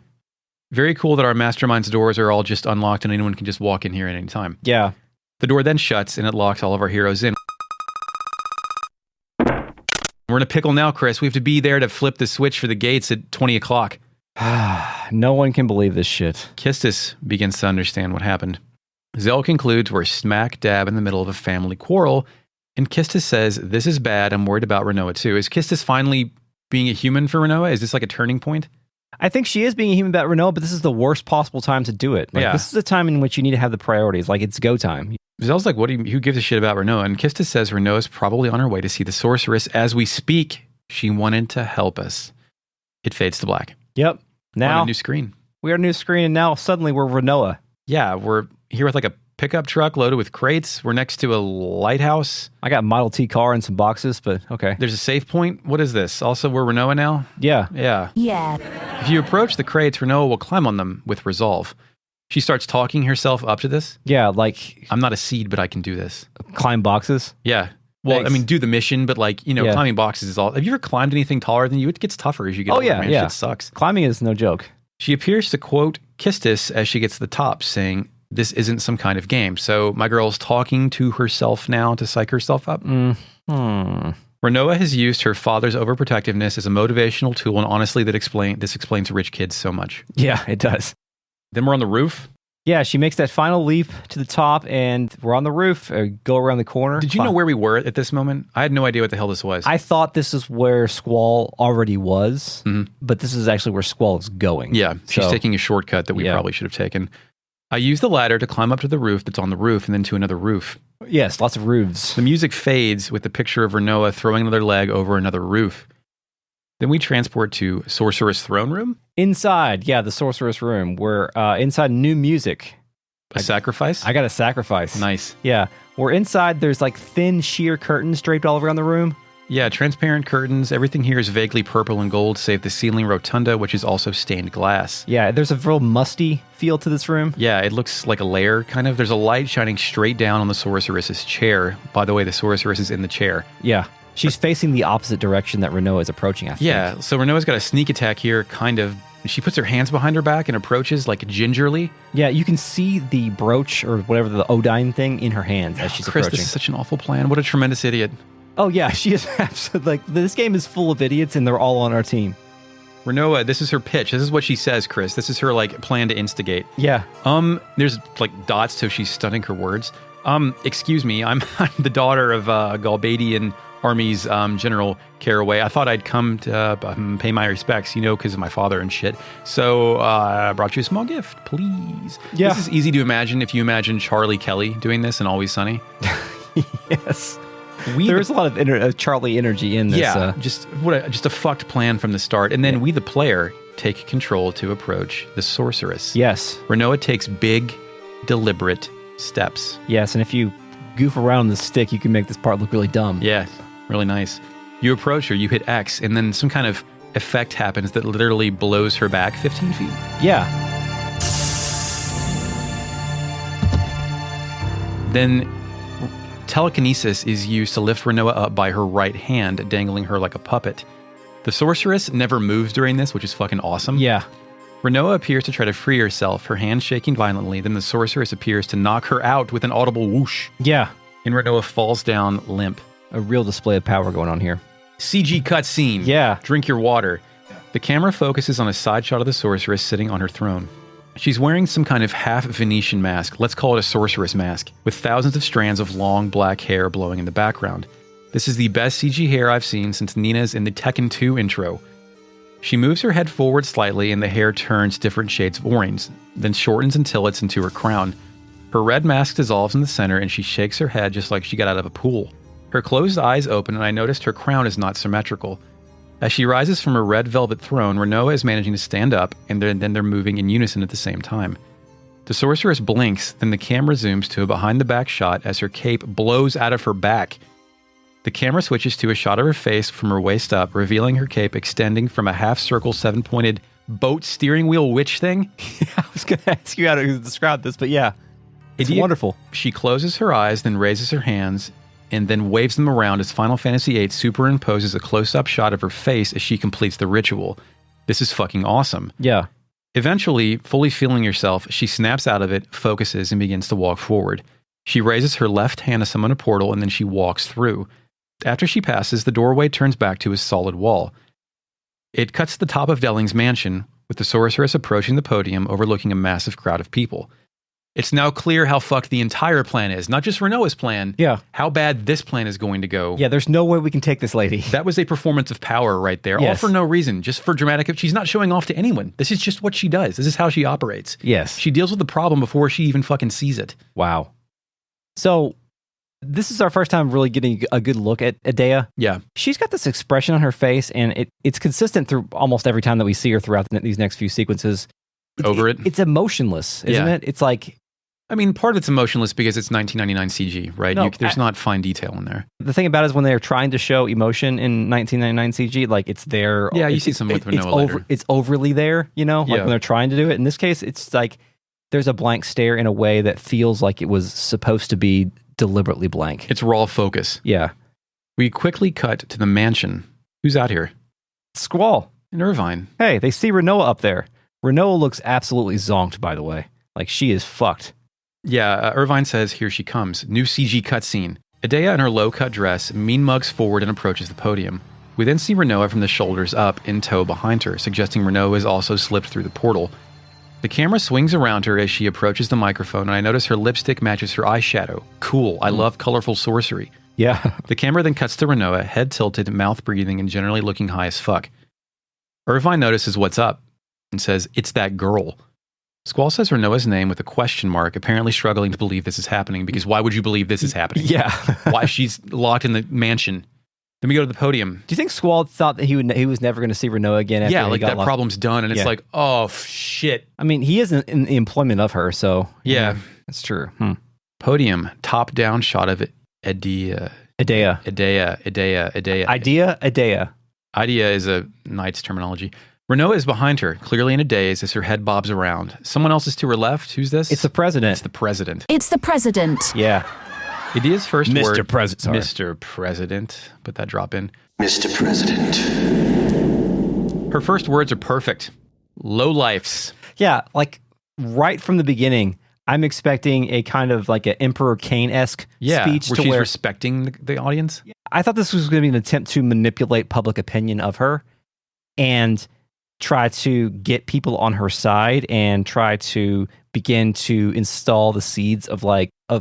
Speaker 3: Very cool that our mastermind's doors are all just unlocked and anyone can just walk in here at any time.
Speaker 2: Yeah.
Speaker 3: The door then shuts and it locks all of our heroes in. We're in a pickle now, Chris. We have to be there to flip the switch for the gates at 20 o'clock.
Speaker 2: No one can believe this shit.
Speaker 3: Quistis begins to understand what happened. Zell concludes we're smack dab in the middle of a family quarrel, and Quistis says, this is bad, I'm worried about Rinoa too. Is Quistis finally being a human for Rinoa? Is this like a turning point?
Speaker 2: I think she is being a human about Rinoa, but this is the worst possible time to do it. This is the time in which you need to have the priorities. Like, it's go time.
Speaker 3: Zell's like, who gives a shit about Rinoa? And Quistis says Rinoa's probably on her way to see the sorceress as we speak. She wanted to help us. It fades to black.
Speaker 2: Yep. Now,
Speaker 3: on a new screen.
Speaker 2: We are a new screen, and now suddenly we're Rinoa.
Speaker 3: Yeah, we're here with like a pickup truck loaded with crates. We're next to a lighthouse.
Speaker 2: I got a Model T car and some boxes, but okay.
Speaker 3: There's a save point. What is this? Also, we're Rinoa now?
Speaker 2: Yeah.
Speaker 1: Yeah.
Speaker 3: If you approach the crates, Rinoa will climb on them with resolve. She starts talking herself up to this.
Speaker 2: Yeah, like...
Speaker 3: I'm not a seed, but I can do this.
Speaker 2: Climb boxes?
Speaker 3: Yeah. Well,
Speaker 2: Thanks.
Speaker 3: I mean, do the mission, but like, climbing boxes is all... Have you ever climbed anything taller than you? It gets tougher as you get older, man.
Speaker 2: Yeah.
Speaker 3: Shit sucks.
Speaker 2: Climbing is no joke.
Speaker 3: She appears to quote Quistis as she gets to the top, saying, this isn't some kind of game. So my girl's talking to herself now to psych herself up. Rinoa has used her father's overprotectiveness as a motivational tool, and honestly, this explains rich kids so much.
Speaker 2: Yeah, it does.
Speaker 3: Then we're on the roof.
Speaker 2: Yeah, she makes that final leap to the top, and we're on the roof, go around the corner.
Speaker 3: Did you know where we were at this moment? I had no idea what the hell this was.
Speaker 2: I thought this is where Squall already was, but this is actually where Squall is going.
Speaker 3: Yeah, she's taking a shortcut that we probably should have taken. I used the ladder to climb up to the roof that's on the roof and then to another roof.
Speaker 2: Yes, lots of roofs.
Speaker 3: The music fades with the picture of Rinoa throwing another leg over another roof. Then we transport to Sorceress Throne Room.
Speaker 2: Inside, the Sorceress Room. We're inside new music.
Speaker 3: A sacrifice?
Speaker 2: I got a sacrifice.
Speaker 3: Nice.
Speaker 2: Yeah. We're inside. There's like thin sheer curtains draped all around the room.
Speaker 3: Yeah, transparent curtains. Everything here is vaguely purple and gold, save the ceiling rotunda, which is also stained glass.
Speaker 2: Yeah, there's a real musty feel to this room.
Speaker 3: Yeah, it looks like a lair, kind of. There's a light shining straight down on the sorceress's chair. By the way, the sorceress is in the chair.
Speaker 2: Yeah. She's facing the opposite direction that Rinoa is approaching, I think.
Speaker 3: Yeah, so Rinoa's got a sneak attack here, kind of. She puts her hands behind her back and approaches like gingerly.
Speaker 2: Yeah, you can see the brooch or whatever, the Odine thing in her hands as she's
Speaker 3: Chris,
Speaker 2: approaching.
Speaker 3: this is such an awful plan. What a tremendous idiot.
Speaker 2: Oh yeah, she is absolutely, like, this game is full of idiots and they're all on our team.
Speaker 3: Rinoa, this is her pitch. This is what she says, Chris. This is her like plan to instigate.
Speaker 2: Yeah.
Speaker 3: There's like dots, so she's stunning her words. Excuse me, I'm the daughter of Galbadian Army's General Caraway. I thought I'd come to pay my respects, because of my father and shit. So I brought you a small gift, please.
Speaker 2: Yeah.
Speaker 3: This is easy to imagine if you imagine Charlie Kelly doing this in Always Sunny.
Speaker 2: Yes. There's a lot of Charlie energy in this.
Speaker 3: Yeah, just a fucked plan from the start. And then we, the player, take control to approach the sorceress.
Speaker 2: Yes.
Speaker 3: Rinoa takes big, deliberate steps.
Speaker 2: Yes, and if you goof around the stick, you can make this part look really dumb.
Speaker 3: Yeah, really nice. You approach her, you hit X, and then some kind of effect happens that literally blows her back 15 feet.
Speaker 2: Yeah.
Speaker 3: Then telekinesis is used to lift Rinoa up by her right hand, dangling her like a puppet. The sorceress never moves during this, which is fucking awesome.
Speaker 2: Yeah.
Speaker 3: Rinoa appears to try to free herself, her hand shaking violently. Then the sorceress appears to knock her out with an audible whoosh.
Speaker 2: Yeah.
Speaker 3: And Rinoa falls down limp.
Speaker 2: A real display of power going on here.
Speaker 3: CG cutscene.
Speaker 2: Yeah.
Speaker 3: Drink your water. The camera focuses on a side shot of the sorceress sitting on her throne. She's wearing some kind of half Venetian mask. Let's call it a sorceress mask, with thousands of strands of long black hair blowing in the background. This is the best CG hair I've seen since Nina's in the Tekken 2 intro. She moves her head forward slightly and the hair turns different shades of orange, then shortens until it's into her crown. Her red mask dissolves in the center and she shakes her head just like she got out of a pool. Her closed eyes open and I noticed her crown is not symmetrical. As she rises from her red velvet throne, Rinoa is managing to stand up and then they're moving in unison at the same time. The sorceress blinks, then the camera zooms to a behind-the-back shot as her cape blows out of her back. The camera switches to a shot of her face from her waist up, revealing her cape extending from a half-circle, seven-pointed boat steering wheel witch thing.
Speaker 2: I was going to ask you how to describe this, but yeah, it's wonderful.
Speaker 3: She closes her eyes, then raises her hands, and then waves them around as Final Fantasy VIII superimposes a close-up shot of her face as she completes the ritual. This is fucking awesome.
Speaker 2: Yeah.
Speaker 3: Eventually, fully feeling herself, she snaps out of it, focuses, and begins to walk forward. She raises her left hand to summon a portal, and then she walks through. After she passes, the doorway turns back to a solid wall. It cuts to the top of Delling's mansion, with the sorceress approaching the podium overlooking a massive crowd of people. It's now clear how fucked the entire plan is, not just Rinoa's plan.
Speaker 2: Yeah.
Speaker 3: How bad this plan is going to go.
Speaker 2: Yeah, there's no way we can take this lady.
Speaker 3: That was a performance of power right there.
Speaker 2: Yes.
Speaker 3: All for no reason, just for dramatic. She's not showing off to anyone. This is just what she does. This is how she operates.
Speaker 2: Yes.
Speaker 3: She deals with the problem before she even fucking sees it.
Speaker 2: Wow. So, this is our first time really getting a good look at Edea.
Speaker 3: Yeah.
Speaker 2: She's got this expression on her face, and it's consistent through almost every time that we see her throughout these next few sequences. It's emotionless, isn't it? It's like...
Speaker 3: I mean, part of it's emotionless because it's 1999 CG, right?
Speaker 2: No,
Speaker 3: there's not fine detail in there.
Speaker 2: The thing about it is when they're trying to show emotion in 1999 CG, like it's there.
Speaker 3: Yeah, you see some with Rinoa later.
Speaker 2: It's overly there, you know, like when they're trying to do it. In this case, it's like there's a blank stare in a way that feels like it was supposed to be deliberately blank.
Speaker 3: It's raw focus.
Speaker 2: Yeah.
Speaker 3: We quickly cut to the mansion. Who's out here?
Speaker 2: Squall.
Speaker 3: And Irvine.
Speaker 2: Hey, they see Rinoa up there. Rinoa looks absolutely zonked, by the way. Like she is fucked.
Speaker 3: Yeah, Irvine says, here she comes. New CG cutscene. Edea in her low-cut dress mean mugs forward and approaches the podium. We then see Rinoa from the shoulders up in tow behind her, suggesting Rinoa has also slipped through the portal. The camera swings around her as she approaches the microphone, and I notice her lipstick matches her eyeshadow. Cool. I love colorful sorcery.
Speaker 2: Yeah.
Speaker 3: The camera then cuts to Rinoa, head tilted, mouth breathing, and generally looking high as fuck. Irvine notices what's up and says, it's that girl. Squall says Rinoa's name with a question mark, apparently struggling to believe this is happening, because why would you believe this is happening?
Speaker 2: Yeah.
Speaker 3: Why she's locked in the mansion. Then we go to the podium.
Speaker 2: Do you think Squall thought that he was never going to see Rinoa again? After
Speaker 3: Like that
Speaker 2: locked?
Speaker 3: problem's done, and it's like, oh, shit.
Speaker 2: I mean, he is in the employment of her, so...
Speaker 3: Yeah.
Speaker 2: That's true.
Speaker 3: Podium, top-down shot of it. Edea.
Speaker 2: Edea.
Speaker 3: Idea is a knight's terminology. Rinoa is behind her, clearly in a daze as her head bobs around. Someone else is to her left. Who's this?
Speaker 2: It's the president.
Speaker 3: It's the president.
Speaker 1: It's the president.
Speaker 2: Yeah.
Speaker 3: Idea's first word...
Speaker 2: Mr. President. Sorry.
Speaker 3: Mr. President. Put that drop in.
Speaker 4: Mr. President.
Speaker 3: Her first words are perfect. Lowlifes.
Speaker 2: Yeah, like right from the beginning, I'm expecting a kind of like an Emperor Cain-esque speech.
Speaker 3: Where she's respecting the audience.
Speaker 2: I thought this was going to be an attempt to manipulate public opinion of her and try to get people on her side and try to begin to install the seeds of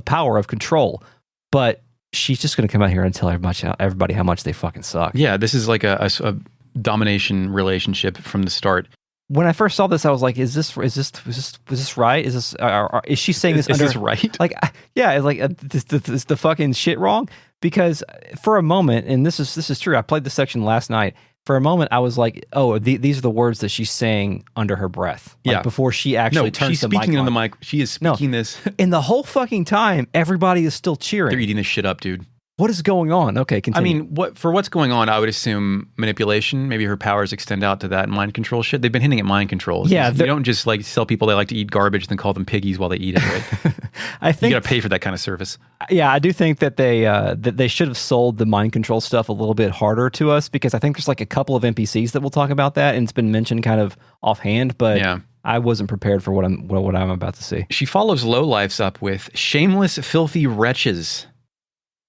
Speaker 2: power, of control. But she's just going to come out here and tell everybody how much they fucking suck.
Speaker 3: Yeah, this is like a domination relationship from the start.
Speaker 2: When I first saw this, I was like, "Is this right? Is she saying this?
Speaker 3: Is this right?
Speaker 2: Like, yeah, it's like is the fucking shit wrong?" Because for a moment, and this is true. I played this section last night. For a moment, I was like, "Oh, these are the words that she's saying under her breath." Like, before she actually turns
Speaker 3: she's
Speaker 2: the mic on.
Speaker 3: speaking into the mic. She is speaking this.
Speaker 2: And the whole fucking time, everybody is still cheering.
Speaker 3: They're eating this shit up, dude.
Speaker 2: What is going on? Okay, continue.
Speaker 3: I mean, what's going on, I would assume manipulation. Maybe her powers extend out to that mind control shit. They've been hinting at mind control.
Speaker 2: Yeah.
Speaker 3: You don't just like tell people they like to eat garbage and then call them piggies while they eat it, right?
Speaker 2: I think
Speaker 3: you got to pay for that kind of service.
Speaker 2: Yeah, I do think that they should have sold the mind control stuff a little bit harder to us, because I think there's like a couple of NPCs that will talk about that, and it's been mentioned kind of offhand, but I wasn't prepared for what I'm about to see.
Speaker 3: She follows lowlifes up with shameless, filthy wretches.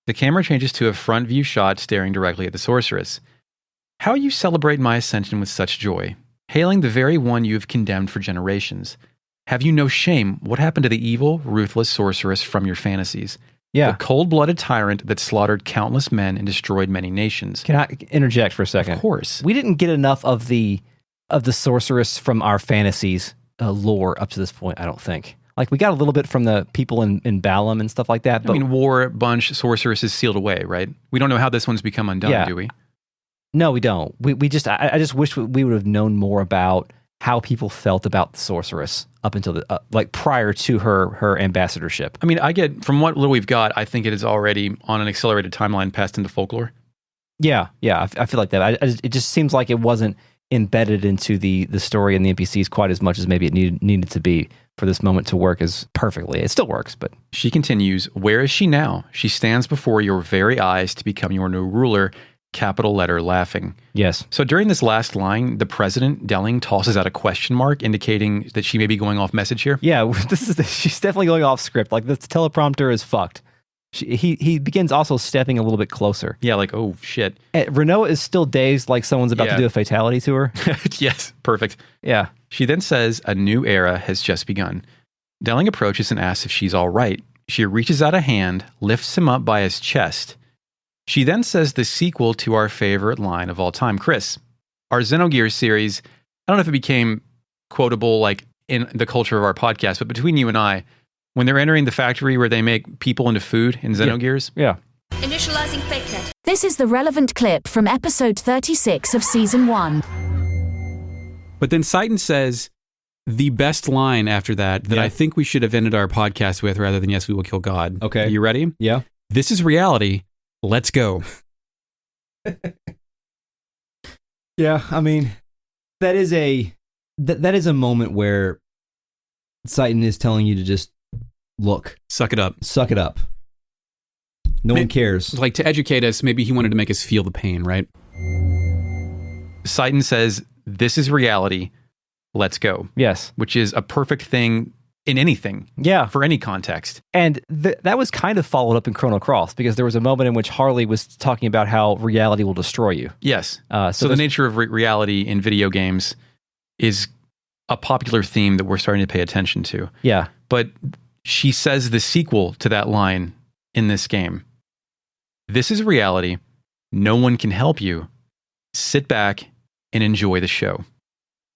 Speaker 3: The camera changes to a front view shot staring directly at the sorceress. How you celebrate my ascension with such joy, hailing the very one you have condemned for generations. Have you no shame? What happened to the evil, ruthless sorceress from your fantasies?
Speaker 2: Yeah.
Speaker 3: The cold-blooded tyrant that slaughtered countless men and destroyed many nations.
Speaker 2: Can I interject for a second?
Speaker 3: Of course.
Speaker 2: We didn't get enough of the sorceress from our fantasies lore up to this point, I don't think. Like, we got a little bit from the people in Balam and stuff like that. But
Speaker 3: I mean, war, bunch, sorceress is sealed away, right? We don't know how this one's become undone, do we?
Speaker 2: No, we don't. I just wish we would have known more about how people felt about the sorceress up until like prior to her ambassadorship.
Speaker 3: I mean, I get, from what little we've got, I think it is already on an accelerated timeline passed into folklore.
Speaker 2: Yeah, I feel like that. It just seems like it wasn't embedded into the story and the NPCs quite as much as maybe it needed to be for this moment to work as perfectly. It still works, but...
Speaker 3: She continues, where is she now? She stands before your very eyes to become your new ruler, capital letter laughing.
Speaker 2: Yes.
Speaker 3: So during this last line, the president, Delling, tosses out a question mark indicating that she may be going off message here.
Speaker 2: Yeah, she's definitely going off script. Like, the teleprompter is fucked. He begins also stepping a little bit closer.
Speaker 3: Yeah, like, oh, shit.
Speaker 2: Rinoa is still dazed like someone's about to do a fatality to her.
Speaker 3: Yes, perfect.
Speaker 2: Yeah.
Speaker 3: She then says a new era has just begun. Delling approaches and asks if she's all right. She reaches out a hand, lifts him up by his chest. She then says the sequel to our favorite line of all time. Chris, our Xenogears series, I don't know if it became quotable like in the culture of our podcast, but between you and I, when they're entering the factory where they make people into food in Xenogears.
Speaker 2: Yeah.
Speaker 4: Initializing fake net.
Speaker 1: This is the relevant clip from episode 36 of season 1.
Speaker 5: But then Citan says the best line after that I think we should have ended our podcast with rather than yes, we will kill God.
Speaker 6: Okay.
Speaker 5: Are you ready?
Speaker 6: Yeah.
Speaker 5: This is reality. Let's go.
Speaker 6: Yeah, I mean, that is a moment where Citan is telling you to just look.
Speaker 5: Suck it up.
Speaker 6: Suck it up. No one cares.
Speaker 5: Like, to educate us, maybe he wanted to make us feel the pain, right?
Speaker 3: Citan says, this is reality. Let's go.
Speaker 2: Yes.
Speaker 3: Which is a perfect thing in anything.
Speaker 2: Yeah.
Speaker 3: For any context.
Speaker 2: And that was kind of followed up in Chrono Cross, because there was a moment in which Harley was talking about how reality will destroy you.
Speaker 3: Yes. So the nature of reality in video games is a popular theme that we're starting to pay attention to.
Speaker 2: Yeah.
Speaker 3: But she says the sequel to that line in this game. This is reality. No one can help you. Sit back and enjoy the show.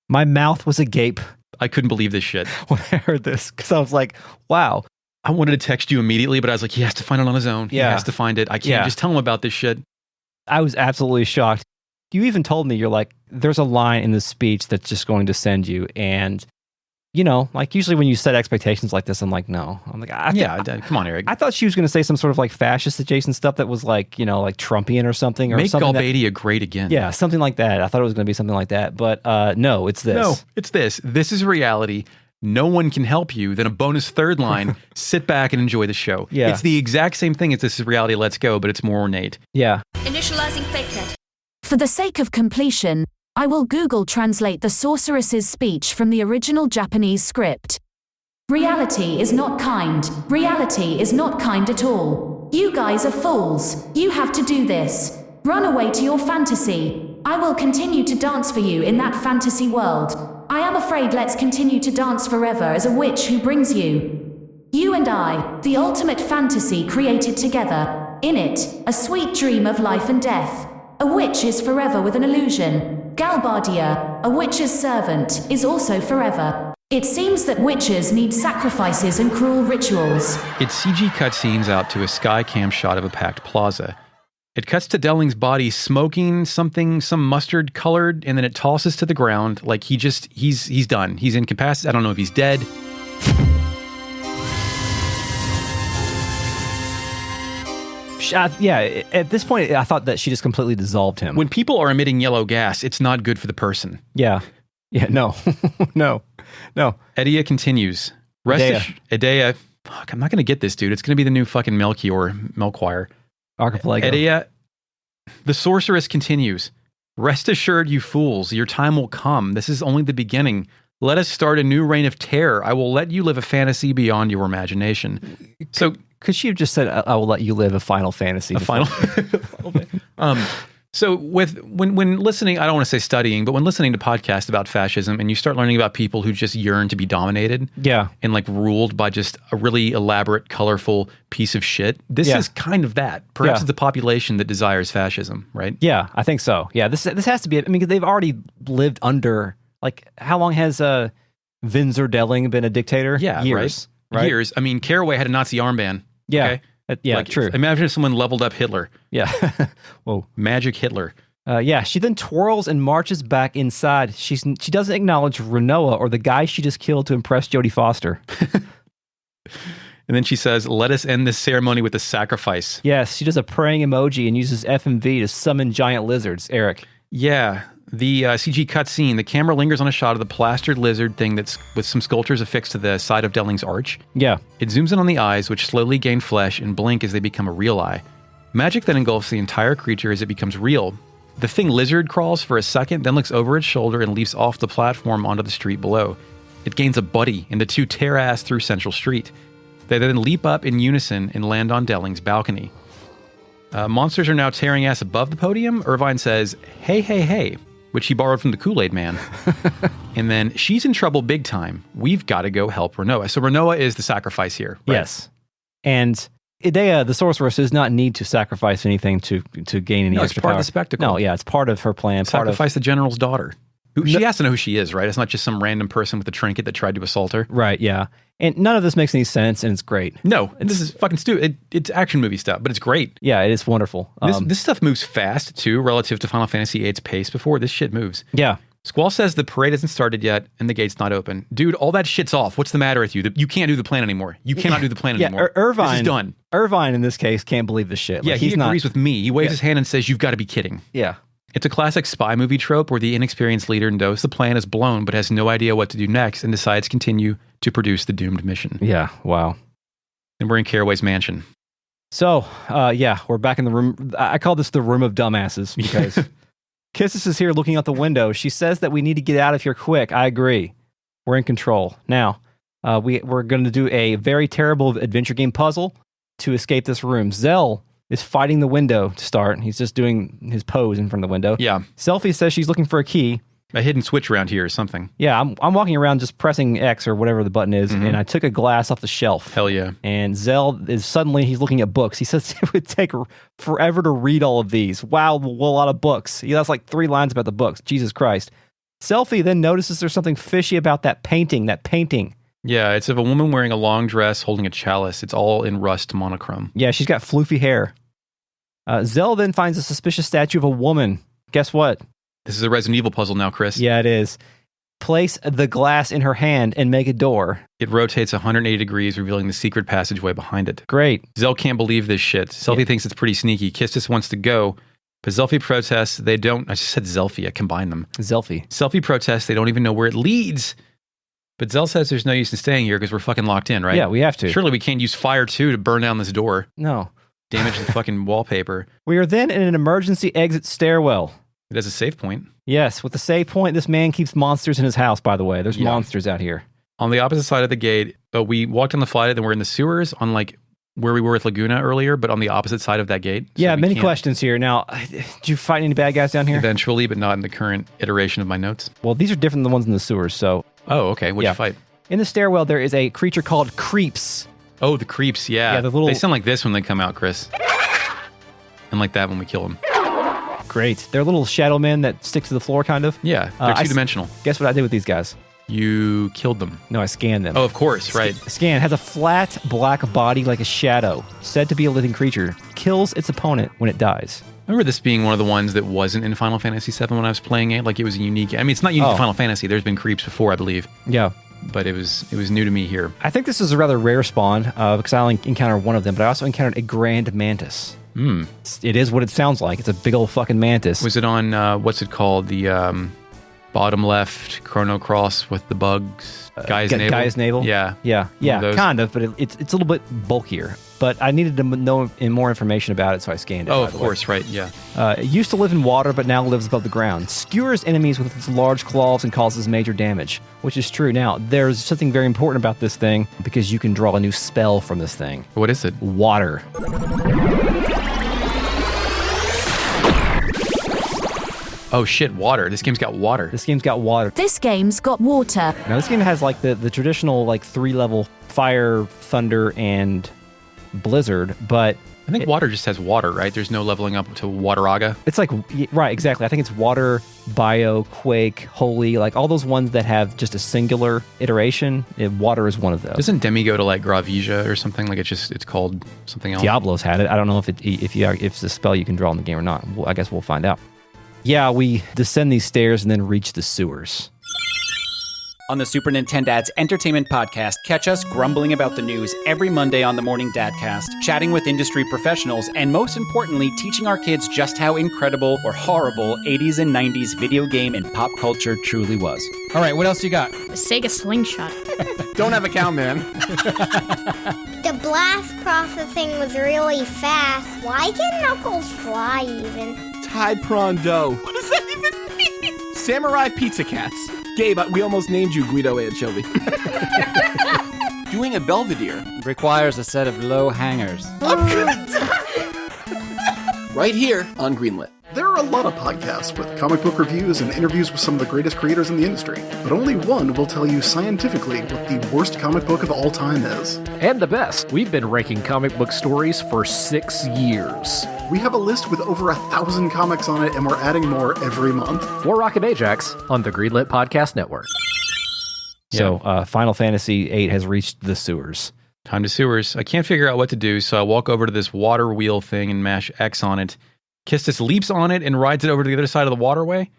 Speaker 2: My mouth was agape.
Speaker 3: I couldn't believe this shit
Speaker 2: when I heard this, because I was like, wow.
Speaker 3: I wanted to text you immediately, but I was like, he has to find it on his own.
Speaker 2: Yeah.
Speaker 3: He has to find it. I can't just tell him about this shit.
Speaker 2: I was absolutely shocked. You even told me, you're like, there's a line in the speech that's just going to send you. And, you know, like usually when you set expectations like this, I'm like, no. I'm like,
Speaker 3: come on, Eric.
Speaker 2: I thought she was going to say some sort of like fascist adjacent stuff that was like, you know, like Trumpian or something. Or
Speaker 3: Make
Speaker 2: something
Speaker 3: Galbadia great again.
Speaker 2: Yeah, something like that. I thought it was going to be something like that. But no, it's this.
Speaker 3: No, it's this. This is reality. No one can help you. Then a bonus third line, sit back and enjoy the show.
Speaker 2: Yeah.
Speaker 3: It's the exact same thing as this is reality, let's go, but it's more ornate.
Speaker 2: Yeah.
Speaker 4: Initializing fake net.
Speaker 1: For the sake of completion, I will Google translate the sorceress's speech from the original Japanese script. Reality is not kind. Reality is not kind at all. You guys are fools. You have to do this. Run away to your fantasy. I will continue to dance for you in that fantasy world. I am afraid let's continue to dance forever as a witch who brings you. You and I, the ultimate fantasy created together. In it, a sweet dream of life and death. A witch is forever with an illusion. Galbadia, a witch's servant, is also forever. It seems that witches need sacrifices and cruel rituals.
Speaker 3: It CG cutscenes out to a sky cam shot of a packed plaza. It cuts to Delling's body smoking something, some mustard colored, and then it tosses to the ground like he's done. He's incapacitated. I don't know if he's dead.
Speaker 2: Yeah, at this point, I thought that she just completely dissolved him.
Speaker 3: When people are emitting yellow gas, it's not good for the person.
Speaker 2: Yeah, no. No.
Speaker 3: Edea continues. Edea, fuck, I'm not going to get this, dude. It's going to be the new fucking Melchior.
Speaker 2: Archipelago.
Speaker 3: Edea, the sorceress continues. Rest assured, you fools, your time will come. This is only the beginning. Let us start a new reign of terror. I will let you live a fantasy beyond your imagination. So,
Speaker 2: could she have just said, I will let you live a Final Fantasy?
Speaker 3: So when listening, I don't want to say studying, but when listening to podcasts about fascism and you start learning about people who just yearn to be dominated and like ruled by just a really elaborate, colorful piece of shit, this is kind of that. Perhaps it's the population that desires fascism, right?
Speaker 2: Yeah, I think so. Yeah, this has to be it. I mean, 'cause they've already lived under, like, how long has Windsor Delling been a dictator?
Speaker 3: Yeah,
Speaker 2: years.
Speaker 3: Right? Years. I mean, Caraway had a Nazi armband.
Speaker 2: Yeah.
Speaker 3: Okay?
Speaker 2: Yeah,
Speaker 3: Like,
Speaker 2: true.
Speaker 3: Imagine if someone leveled up Hitler.
Speaker 2: Yeah. Whoa.
Speaker 3: Magic Hitler.
Speaker 2: Yeah, she then twirls and marches back inside. She doesn't acknowledge Rinoa or the guy she just killed to impress Jodie Foster.
Speaker 3: And then she says, let us end this ceremony with a sacrifice.
Speaker 2: Yes, she does a praying emoji and uses FMV to summon giant lizards. Eric.
Speaker 3: Yeah. The CG cutscene, the camera lingers on a shot of the plastered lizard thing that's with some sculptures affixed to the side of Delling's arch.
Speaker 2: Yeah.
Speaker 3: It zooms in on the eyes, which slowly gain flesh and blink as they become a real eye. Magic then engulfs the entire creature as it becomes real. The thing lizard crawls for a second, then looks over its shoulder and leaps off the platform onto the street below. It gains a buddy, and the two tear ass through Central Street. They then leap up in unison and land on Delling's balcony. Monsters are now tearing ass above the podium. Irvine says, hey, hey, hey, which he borrowed from the Kool-Aid Man. And then, she's in trouble big time. We've got to go help Rinoa. So Rinoa is the sacrifice here. Right?
Speaker 2: Yes. And Edea, the sorceress, does not need to sacrifice anything to gain any extra
Speaker 3: it's part
Speaker 2: power.
Speaker 3: of the spectacle.
Speaker 2: No, yeah, it's part of her plan.
Speaker 3: Sacrifice the general's daughter. She has to know who she is, right? It's not just some random person with a trinket that tried to assault her.
Speaker 2: Right, yeah. And none of this makes any sense, and it's great.
Speaker 3: No, this is fucking stupid. It's action movie stuff, but it's great.
Speaker 2: Yeah, it is wonderful.
Speaker 3: This stuff moves fast, too, relative to Final Fantasy VIII's pace before. This shit moves.
Speaker 2: Yeah.
Speaker 3: Squall says the parade hasn't started yet, and the gate's not open. Dude, all that shit's off. What's the matter with you? You can't do the plan anymore. You cannot do the plan anymore.
Speaker 2: Irvine,
Speaker 3: this is done.
Speaker 2: Irvine, in this case, can't believe this shit.
Speaker 3: Like, he agrees with me. He waves his hand and says, you've got to be kidding.
Speaker 2: Yeah.
Speaker 3: It's a classic spy movie trope where the inexperienced leader knows the plan is blown but has no idea what to do next and decides to continue to produce the doomed mission.
Speaker 2: Yeah, wow.
Speaker 3: And we're in Caraway's mansion.
Speaker 2: So, we're back in the room. I call this the room of dumbasses because Quistis is here looking out the window. She says that we need to get out of here quick. I agree. We're in control. Now, we're going to do a very terrible adventure game puzzle to escape this room. Zell is fighting the window to start. He's just doing his pose in front of the window.
Speaker 3: Yeah.
Speaker 2: Selfie says she's looking for a key.
Speaker 3: A hidden switch around here or something.
Speaker 2: Yeah, I'm walking around just pressing X or whatever the button is, and I took a glass off the shelf.
Speaker 3: Hell yeah.
Speaker 2: And Zell is suddenly, he's looking at books. He says it would take forever to read all of these. Wow, a lot of books. He has like 3 lines about the books. Jesus Christ. Selfie then notices there's something fishy about that painting.
Speaker 3: Yeah, it's of a woman wearing a long dress holding a chalice. It's all in rust monochrome.
Speaker 2: Yeah, she's got floofy hair. Zell then finds a suspicious statue of a woman. Guess what?
Speaker 3: This is a Resident Evil puzzle now, Chris.
Speaker 2: Yeah, it is. Place the glass in her hand and make a door.
Speaker 3: It rotates 180 degrees, revealing the secret passageway behind it.
Speaker 2: Great.
Speaker 3: Zell can't believe this shit. Selfie thinks it's pretty sneaky. Quistis wants to go, but Zelfie protests. They don't. I just said Zelfie. I combined them. Selfie protests. They don't even know where it leads. But Zell says there's no use in staying here because we're fucking locked in, right?
Speaker 2: Yeah, we have to.
Speaker 3: Surely we can't use fire, too, to burn down this door.
Speaker 2: No.
Speaker 3: Damage the fucking wallpaper.
Speaker 2: We are then in an emergency exit stairwell.
Speaker 3: It has a save point.
Speaker 2: Yes, with the save point, this man keeps monsters in his house, by the way. There's monsters out here.
Speaker 3: On the opposite side of the gate, but we walked on the flight, then we're in the sewers on like where we were with Laguna earlier, but on the opposite side of that gate. So
Speaker 2: yeah, many questions here. Now, did you fight any bad guys down here?
Speaker 3: Eventually, but not in the current iteration of my notes.
Speaker 2: Well, these are different than the ones in the sewers, so.
Speaker 3: Oh, okay. What'd you fight?
Speaker 2: In the stairwell, there is a creature called creeps.
Speaker 3: Oh, the creeps, yeah. They sound like this when they come out, Chris. And like that when we kill them.
Speaker 2: Great. They're little shadow men that stick to the floor, kind of.
Speaker 3: Yeah, they're two-dimensional.
Speaker 2: Guess what I did with these guys?
Speaker 3: You killed them.
Speaker 2: No, I scanned them.
Speaker 3: Oh, of course, right.
Speaker 2: Scan has a flat black body like a shadow, said to be a living creature. Kills its opponent when it dies.
Speaker 3: I remember this being one of the ones that wasn't in Final Fantasy VII when I was playing it. Like it was a unique. I mean, it's not unique to Final Fantasy. There's been creeps before, I believe.
Speaker 2: Yeah.
Speaker 3: But it was new to me here.
Speaker 2: I think this is a rather rare spawn because I only encountered one of them, but I also encountered a grand mantis. It is what it sounds like. It's a big old fucking mantis.
Speaker 3: Was it on, what's it called? The bottom left Chrono Cross with the bugs? Guy's Navel?
Speaker 2: Guy's Navel?
Speaker 3: Yeah.
Speaker 2: Yeah, kind of, but it's a little bit bulkier. But I needed to know more information about it, so I scanned it.
Speaker 3: Oh, of course, right, yeah.
Speaker 2: It used to live in water, but now lives above the ground. Skewers enemies with its large claws and causes major damage, which is true. Now, there's something very important about this thing, because you can draw a new spell from this thing.
Speaker 3: What is it?
Speaker 2: Water.
Speaker 3: Oh shit, water. This game's got water.
Speaker 2: This game's got water.
Speaker 1: This game's got water.
Speaker 2: Now this game has like the traditional like 3-level fire, thunder, and blizzard, but
Speaker 3: I think water just has water, right? There's no leveling up to Wateraga.
Speaker 2: it's like, right, exactly. I think it's water, bio, quake, holy, like all those ones that have just a singular iteration. Water is one of those.
Speaker 3: Doesn't Demi go to like Gravija or something? Like it's called something else.
Speaker 2: Diablo's had it. I don't know if it's a spell you can draw in the game or not. Well, I guess we'll find out. Yeah, we descend these stairs and then reach the sewers.
Speaker 7: On the Super Nintendad's Entertainment Podcast, catch us grumbling about the news every Monday on the Morning Dadcast, chatting with industry professionals, and most importantly, teaching our kids just how incredible or horrible 80s and 90s video game and pop culture truly was.
Speaker 8: All right, what else you got?
Speaker 9: The Sega Slingshot.
Speaker 8: Don't have a count, man.
Speaker 10: The blast processing was really fast. Why can Knuckles fly even?
Speaker 8: Thai prawn dough. What does that even mean? Samurai pizza cats. Gabe, we almost named you Guido Anchovy. Doing a Belvedere
Speaker 7: Requires a set of low hangers.
Speaker 8: right here on Greenlit.
Speaker 11: There are a lot of podcasts with comic book reviews and interviews with some of the greatest creators in the industry, but only one will tell you scientifically what the worst comic book of all time is.
Speaker 12: And the best. We've been ranking comic book stories for 6 years.
Speaker 11: We have a list with over 1,000 comics on it, and we're adding more every month.
Speaker 12: More Rocket Ajax on the Greenlit Podcast Network.
Speaker 2: So, Final Fantasy VIII has reached the sewers.
Speaker 3: Time to sewers. I can't figure out what to do, so I walk over to this water wheel thing and mash X on it. Quistis leaps on it and rides it over to the other side of the waterway.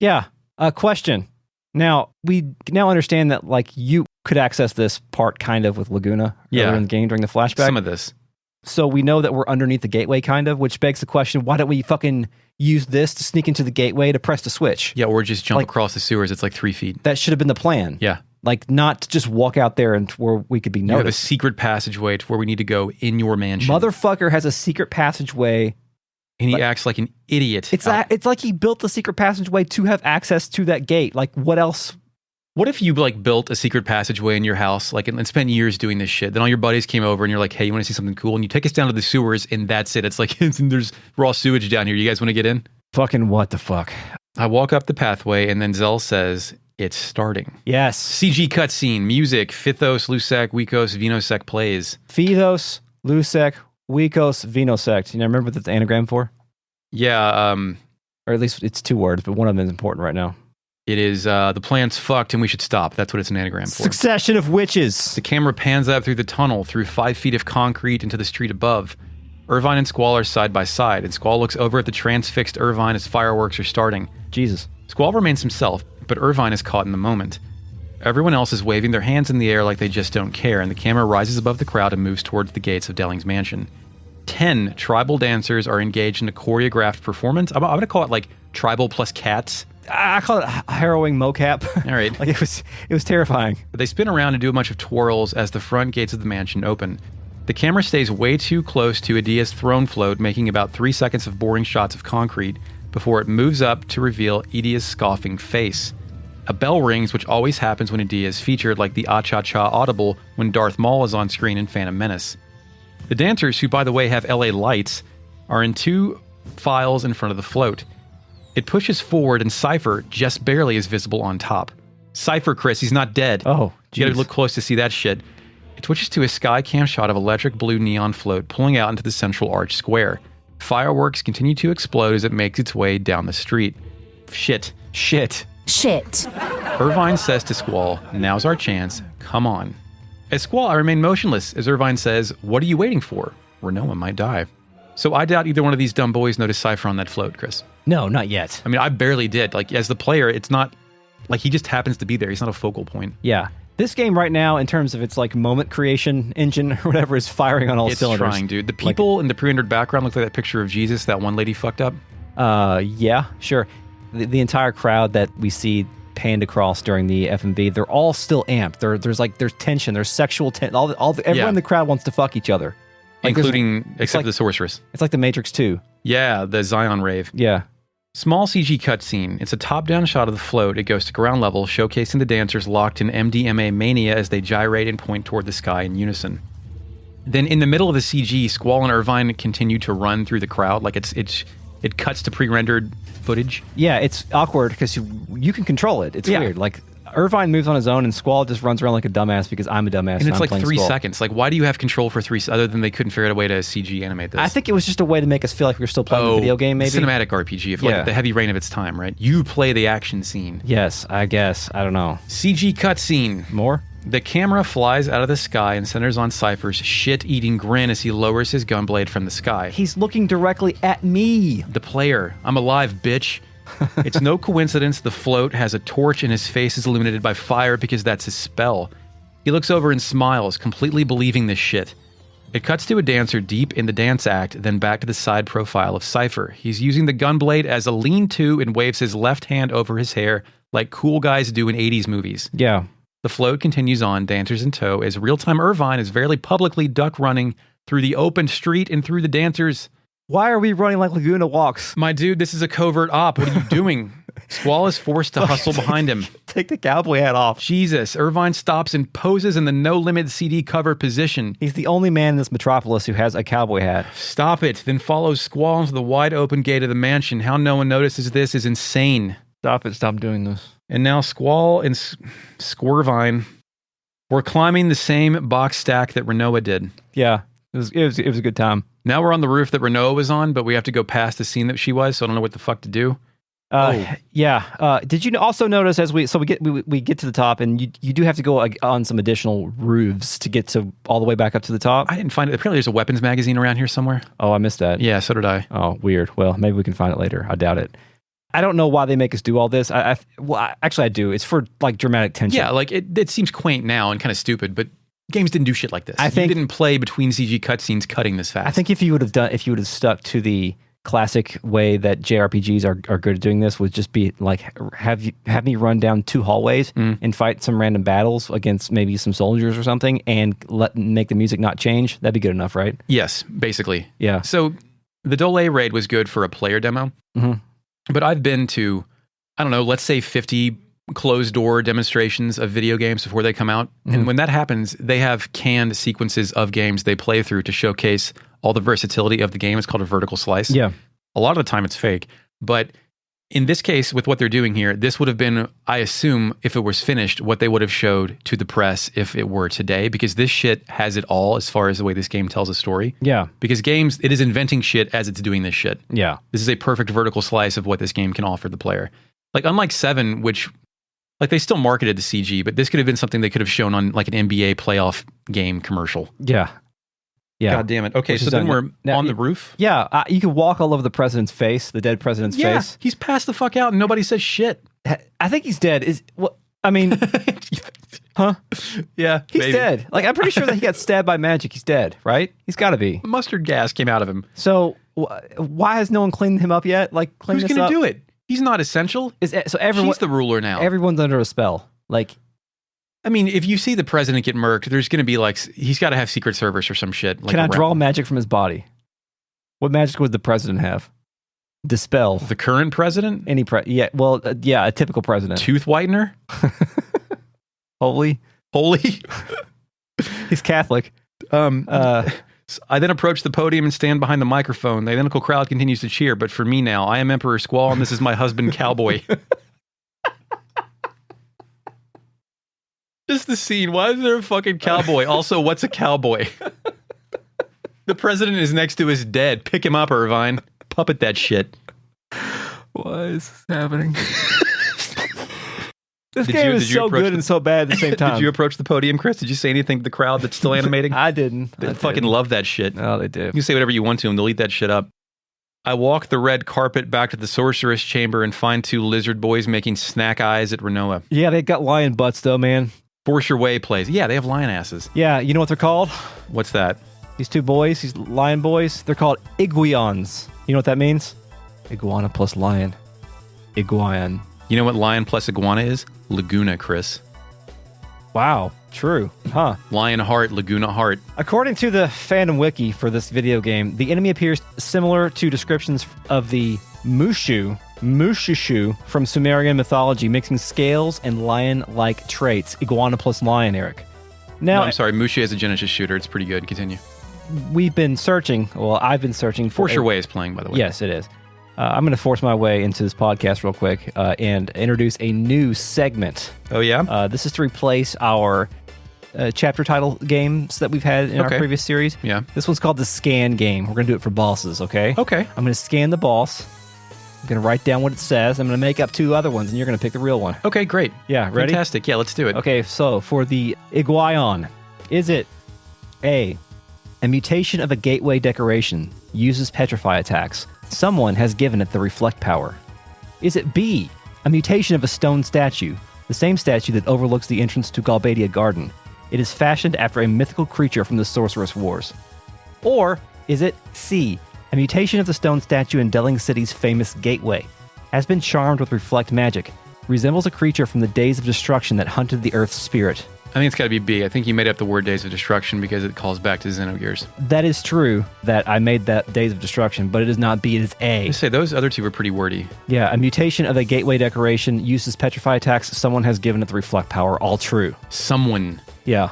Speaker 2: Yeah. Question. Now, we now understand that, like, you could access this part kind of with Laguna earlier in the game during the flashback.
Speaker 3: Some of this.
Speaker 2: So we know that we're underneath the gateway, kind of, which begs the question, why don't we fucking use this to sneak into the gateway to press the switch?
Speaker 3: Yeah, or just jump across the sewers. It's like 3 feet.
Speaker 2: That should have been the plan.
Speaker 3: Yeah.
Speaker 2: Like, not to just walk out there and where we could be noticed.
Speaker 3: You have a secret passageway to where we need to go in your mansion.
Speaker 2: Motherfucker has a secret passageway.
Speaker 3: And he acts like an idiot.
Speaker 2: It's like he built the secret passageway to have access to that gate. Like, what else?
Speaker 3: What if you like built a secret passageway in your house, like, and spent years doing this shit? Then all your buddies came over and you're like, hey, you want to see something cool? And you take us down to the sewers and that's it. It's like, there's raw sewage down here. You guys want to get in?
Speaker 2: Fucking what the fuck?
Speaker 3: I walk up the pathway and then Zell says, it's starting.
Speaker 2: Yes.
Speaker 3: CG cutscene, music, Phthos, Lusek, Wekos, Vinosek plays.
Speaker 2: Phthos, Lusek, Wekos, Vinosect. You know, remember what the anagram for?
Speaker 3: Yeah.
Speaker 2: Or at least it's 2 words, but one of them is important right now.
Speaker 3: It is, the plan's fucked and we should stop. That's what it's an anagram for.
Speaker 2: Succession of witches.
Speaker 3: The camera pans up through the tunnel, through 5 feet of concrete into the street above. Irvine and Squall are side by side, and Squall looks over at the transfixed Irvine as fireworks are starting.
Speaker 2: Jesus.
Speaker 3: Squall remains himself, but Irvine is caught in the moment. Everyone else is waving their hands in the air like they just don't care, and the camera rises above the crowd and moves towards the gates of Delling's mansion. 10 tribal dancers are engaged in a choreographed performance. I'm going to call it like tribal plus cats.
Speaker 2: I call it harrowing mocap.
Speaker 3: All right.
Speaker 2: Like it was terrifying.
Speaker 3: They spin around and do a bunch of twirls as the front gates of the mansion open. The camera stays way too close to Edea's throne float, making about 3 seconds of boring shots of concrete before it moves up to reveal Edea's scoffing face. A bell rings, which always happens when Edea is featured, like the ah-cha-cha audible when Darth Maul is on screen in Phantom Menace. The dancers, who by the way have LA lights, are in 2 files in front of the float. It pushes forward and Cypher just barely is visible on top. Cypher, Chris, he's not dead.
Speaker 2: Oh, geez.
Speaker 3: You gotta look close to see that shit. It switches to a sky cam shot of electric blue neon float pulling out into the central arch square. Fireworks continue to explode as it makes its way down the street. Shit. Irvine says to Squall, now's our chance, come on. As Squall, I remain motionless as Irvine says, what are you waiting for? Rinoa might die. So I doubt either one of these dumb boys noticed Cypher on that float, Chris.
Speaker 2: No, not yet.
Speaker 3: I mean, I barely did. Like, as the player, it's not like he just happens to be there. He's not a focal point.
Speaker 2: Yeah. This game right now, in terms of its like moment creation engine or whatever, is firing on all cylinders.
Speaker 3: It's trying, dude. The people in the pre-rendered background look like that picture of Jesus that one lady fucked up.
Speaker 2: Yeah, sure. The entire crowd that we see panned across during the FMV, they're all still amped. There's tension, there's sexual tension. Everyone in the crowd wants to fuck each other. Like
Speaker 3: including, except the sorceress.
Speaker 2: It's like the Matrix 2.
Speaker 3: Yeah, the Zion rave.
Speaker 2: Yeah.
Speaker 3: Small CG cutscene. It's a top-down shot of the float. It goes to ground level, showcasing the dancers locked in MDMA mania as they gyrate and point toward the sky in unison. Then in the middle of the CG, Squall and Irvine continue to run through the crowd like it's It cuts to pre-rendered footage.
Speaker 2: Yeah, it's awkward because you can control it. It's weird. Like, Irvine moves on his own, and Squall just runs around like a dumbass because I'm a dumbass.
Speaker 3: And it's like
Speaker 2: I'm
Speaker 3: 3
Speaker 2: Squall.
Speaker 3: seconds. Like, why do you have control for 3 other than they couldn't figure out a way to CG animate this?
Speaker 2: I think it was just a way to make us feel like we were still playing a video game, maybe.
Speaker 3: Cinematic RPG, if like the heavy rain of its time, right? You play the action scene.
Speaker 2: Yes, I guess. I don't know.
Speaker 3: CG cutscene.
Speaker 2: More?
Speaker 3: The camera flies out of the sky and centers on Cypher's shit-eating grin as he lowers his gunblade from the sky.
Speaker 2: He's looking directly at me.
Speaker 3: The player. I'm alive, bitch. It's no coincidence the float has a torch and his face is illuminated by fire because that's his spell. He looks over and smiles, completely believing this shit. It cuts to a dancer deep in the dance act, then back to the side profile of Cypher. He's using the gunblade as a lean-to and waves his left hand over his hair like cool guys do in 80s movies.
Speaker 2: Yeah.
Speaker 3: The float continues on, dancers in tow, as real-time Irvine is very publicly duck-running through the open street and through the dancers.
Speaker 2: Why are we running like Laguna walks?
Speaker 3: My dude, this is a covert op. What are you doing? Squall is forced to hustle behind him.
Speaker 2: Take the cowboy hat off.
Speaker 3: Jesus. Irvine stops and poses in the No Limit CD cover position.
Speaker 2: He's the only man in this metropolis who has a cowboy hat.
Speaker 3: Stop it. Then follows Squall into the wide open gate of the mansion. How no one notices this is insane.
Speaker 2: Stop it. Stop doing this.
Speaker 3: And now Squall and Squirvine were climbing the same box stack that Rinoa did.
Speaker 2: Yeah. It was a good time.
Speaker 3: Now we're on the roof that Rinoa was on, but we have to go past the scene that she was, so I don't know what the fuck to do.
Speaker 2: Yeah. Did you also notice as we get to the top, and you do have to go on some additional roofs to get to all the way back up to the top?
Speaker 3: I didn't find it. Apparently there's a weapons magazine around here somewhere.
Speaker 2: Oh, I missed that.
Speaker 3: Yeah, so did I.
Speaker 2: Oh, weird. Well, maybe we can find it later. I doubt it. I don't know why they make us do all this. Actually, I do. It's for like dramatic tension.
Speaker 3: Yeah, like it seems quaint now and kind of stupid, but games didn't do shit like this.
Speaker 2: I think
Speaker 3: you didn't play between CG cutscenes cutting this fast.
Speaker 2: I think if you would have stuck to the classic way that JRPGs are good at doing this, would just be like have me run down 2 hallways and fight some random battles against maybe some soldiers or something, and make the music not change. That'd be good enough, right?
Speaker 3: Yes, basically.
Speaker 2: Yeah.
Speaker 3: So the Dole raid was good for a player demo, but I've been to, I don't know, let's say 50 closed door demonstrations of video games before they come out. And when that happens, they have canned sequences of games they play through to showcase all the versatility of the game. It's called a vertical slice.
Speaker 2: Yeah.
Speaker 3: A lot of the time it's fake, but in this case, with what they're doing here, this would have been, I assume, if it was finished, what they would have showed to the press if it were today, because this shit has it all as far as the way this game tells a story.
Speaker 2: Yeah.
Speaker 3: Because games, it is inventing shit as it's doing this shit.
Speaker 2: Yeah.
Speaker 3: This is a perfect vertical slice of what this game can offer the player. Like, unlike 7, which, like, they still marketed the CG, but this could have been something they could have shown on, like, an NBA playoff game commercial.
Speaker 2: Yeah. Yeah.
Speaker 3: God damn it. Okay, so then we're on the roof?
Speaker 2: Yeah. You can walk all over the president's face, the dead president's face.
Speaker 3: He's passed the fuck out and nobody says shit.
Speaker 2: I think he's dead. I mean, huh?
Speaker 3: Yeah,
Speaker 2: he's dead. Like, I'm pretty sure that he got stabbed by magic. He's dead, right? He's got to be.
Speaker 3: Mustard gas came out of him.
Speaker 2: So why has no one cleaned him up yet? Like,
Speaker 3: who's going to do it? He's not essential.
Speaker 2: She's the
Speaker 3: ruler now.
Speaker 2: Everyone's under a spell. Like,
Speaker 3: I mean, if you see the president get murked, there's going to be like, he's got to have Secret Service or some shit. Like,
Speaker 2: can I draw magic from his body? What magic would the president have? Dispel.
Speaker 3: The current president?
Speaker 2: A typical president.
Speaker 3: Tooth whitener?
Speaker 2: Holy? He's Catholic.
Speaker 3: I then approach the podium and stand behind the microphone. The identical crowd continues to cheer, but for me now, I am Emperor Squall and this is my husband, Cowboy. Just the scene. Why is there a fucking cowboy? Also, what's a cowboy? The president is next to his dead. Pick him up, Irvine. Puppet that shit.
Speaker 2: Why is this happening? This game is so good and so bad at the same time.
Speaker 3: Did you approach the podium, Chris? Did you say anything to the crowd that's still animating?
Speaker 2: I didn't.
Speaker 3: They fucking love that shit.
Speaker 2: Oh, they do.
Speaker 3: You can say whatever you want to them. They'll eat that shit up. I walk the red carpet back to the sorceress chamber and find 2 lizard boys making snack eyes at Rinoa.
Speaker 2: Yeah, they got lion butts though, man.
Speaker 3: Force Your Way plays. Yeah, they have lion asses.
Speaker 2: Yeah, you know what they're called?
Speaker 3: What's that?
Speaker 2: These 2 boys, these lion boys, they're called iguans. You know what that means? Iguana plus lion. Iguan.
Speaker 3: You know what lion plus iguana is? Laguna, Chris.
Speaker 2: Wow, true. Huh.
Speaker 3: Lion heart, Laguna heart.
Speaker 2: According to the fandom wiki for this video game, the enemy appears similar to descriptions of the Mushu from Sumerian mythology, mixing scales and lion-like traits. Iguana plus lion, Eric. Now,
Speaker 3: No, I'm sorry, Mushu is a Genesis shooter. It's pretty good. Continue.
Speaker 2: We've been searching. Well, I've been searching for...
Speaker 3: Force Your Way is playing, by the way.
Speaker 2: Yes, it is. I'm going to force my way into this podcast real quick and introduce a new segment.
Speaker 3: Oh, yeah?
Speaker 2: This is to replace our chapter title games that we've had in our previous series.
Speaker 3: Yeah.
Speaker 2: This one's called the Scan Game. We're going to do it for bosses, okay?
Speaker 3: Okay.
Speaker 2: I'm going to scan the boss. I'm going to write down what it says. I'm going to make up 2 other ones, and you're going to pick the real one.
Speaker 3: Okay, great.
Speaker 2: Yeah, ready?
Speaker 3: Fantastic. Yeah, let's do it.
Speaker 2: Okay, so for the Iguion, is it A mutation of a gateway decoration, uses petrify attacks. Someone has given it the reflect power. Is it B, a mutation of a stone statue, the same statue that overlooks the entrance to Galbadia Garden? It is fashioned after a mythical creature from the Sorceress Wars. Or is it C, a mutation of the stone statue in Delling City's famous gateway, has been charmed with reflect magic, resembles a creature from the Days of Destruction that hunted the Earth's spirit.
Speaker 3: I think it's got to be B. I think you made up the word Days of Destruction because it calls back to Xenogears.
Speaker 2: That is true that I made that Days of Destruction, but it is not B, it is A.
Speaker 3: I say those other 2 were pretty wordy.
Speaker 2: Yeah, a mutation of a gateway decoration, uses petrify attacks, someone has given it the reflect power, all true.
Speaker 3: Someone.
Speaker 2: Yeah.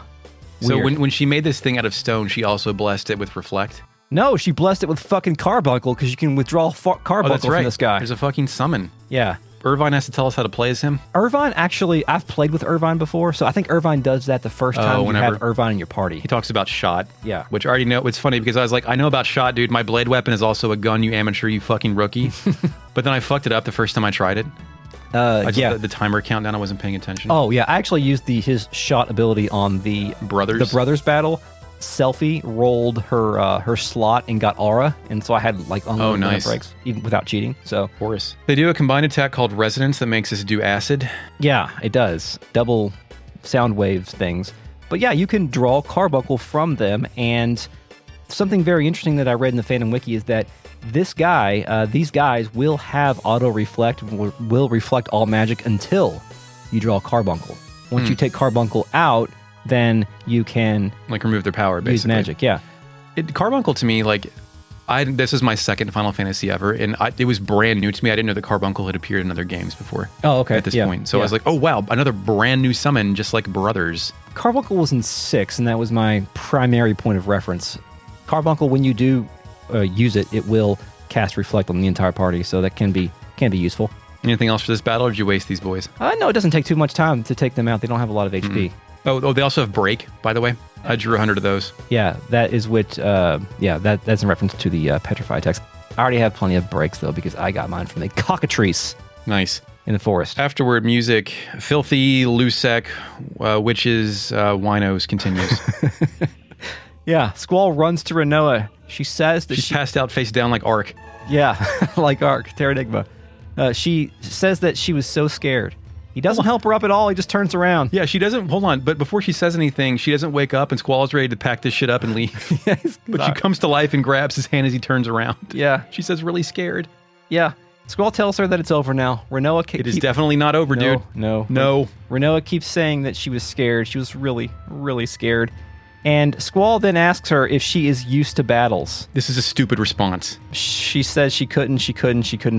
Speaker 3: So
Speaker 2: Weird.
Speaker 3: when she made this thing out of stone, she also blessed it with reflect?
Speaker 2: No, she blessed it with fucking Carbuncle because you can withdraw Carbuncle from this guy.
Speaker 3: There's a fucking summon.
Speaker 2: Yeah.
Speaker 3: Irvine has to tell us how to play as him?
Speaker 2: Irvine, actually, I've played with Irvine before, so I think Irvine does that the first time you have Irvine in your party.
Speaker 3: He talks about shot.
Speaker 2: Yeah.
Speaker 3: Which I already know. It's funny because I was like, I know about shot, dude. My blade weapon is also a gun, you amateur, you fucking rookie. But then I fucked it up the first time I tried it. The timer countdown, I wasn't paying attention.
Speaker 2: Oh, yeah. I actually used his shot ability on the brothers battle. Selfie rolled her slot and got aura, and so I had like unlimited breaks even without cheating. So
Speaker 3: Horus. They do a combined attack called Resonance that makes us do acid.
Speaker 2: Yeah, it does. Double sound wave things. But yeah, you can draw Carbuncle from them, and something very interesting that I read in the Phantom Wiki is that these guys will have auto reflect, will reflect all magic until you draw Carbuncle. Once you take Carbuncle out, then you can
Speaker 3: like remove their power, basically.
Speaker 2: Use magic, yeah.
Speaker 3: Carbuncle to me, like, this is my second Final Fantasy ever, and it was brand new to me. I didn't know that Carbuncle had appeared in other games before.
Speaker 2: Oh, okay.
Speaker 3: At this point. So I was like, oh, wow, another brand new summon, just like Brothers.
Speaker 2: Carbuncle was in 6, and that was my primary point of reference. Carbuncle, when you do use it, it will cast Reflect on the entire party, so that can be useful.
Speaker 3: Anything else for this battle, or did you waste these boys?
Speaker 2: No, it doesn't take too much time to take them out. They don't have a lot of HP.
Speaker 3: Oh, they also have Break, by the way. I drew 100 of those.
Speaker 2: Yeah, that is that's in reference to the Petrify attacks. I already have plenty of breaks, though, because I got mine from the cockatrice.
Speaker 3: Nice.
Speaker 2: In the forest.
Speaker 3: Afterward, music, Filthy, Lusek, Witches, Winos continues.
Speaker 2: Yeah, Squall runs to Rinoa. She says that
Speaker 3: she's passed out face down like Ark.
Speaker 2: Yeah, like Ark, Terranigma. She says that she was so scared. He doesn't help her up at all. He just turns around.
Speaker 3: Yeah, she doesn't. Hold on. But before she says anything, she doesn't wake up and Squall's ready to pack this shit up and leave. But she comes to life and grabs his hand as he turns around.
Speaker 2: Yeah.
Speaker 3: She says, really scared.
Speaker 2: Yeah. Squall tells her that it's over now. Rinoa
Speaker 3: It is definitely not over, dude.
Speaker 2: No. Rinoa keeps saying that she was scared. She was really, really scared. And Squall then asks her if she is used to battles.
Speaker 3: This is a stupid response.
Speaker 2: She says she couldn't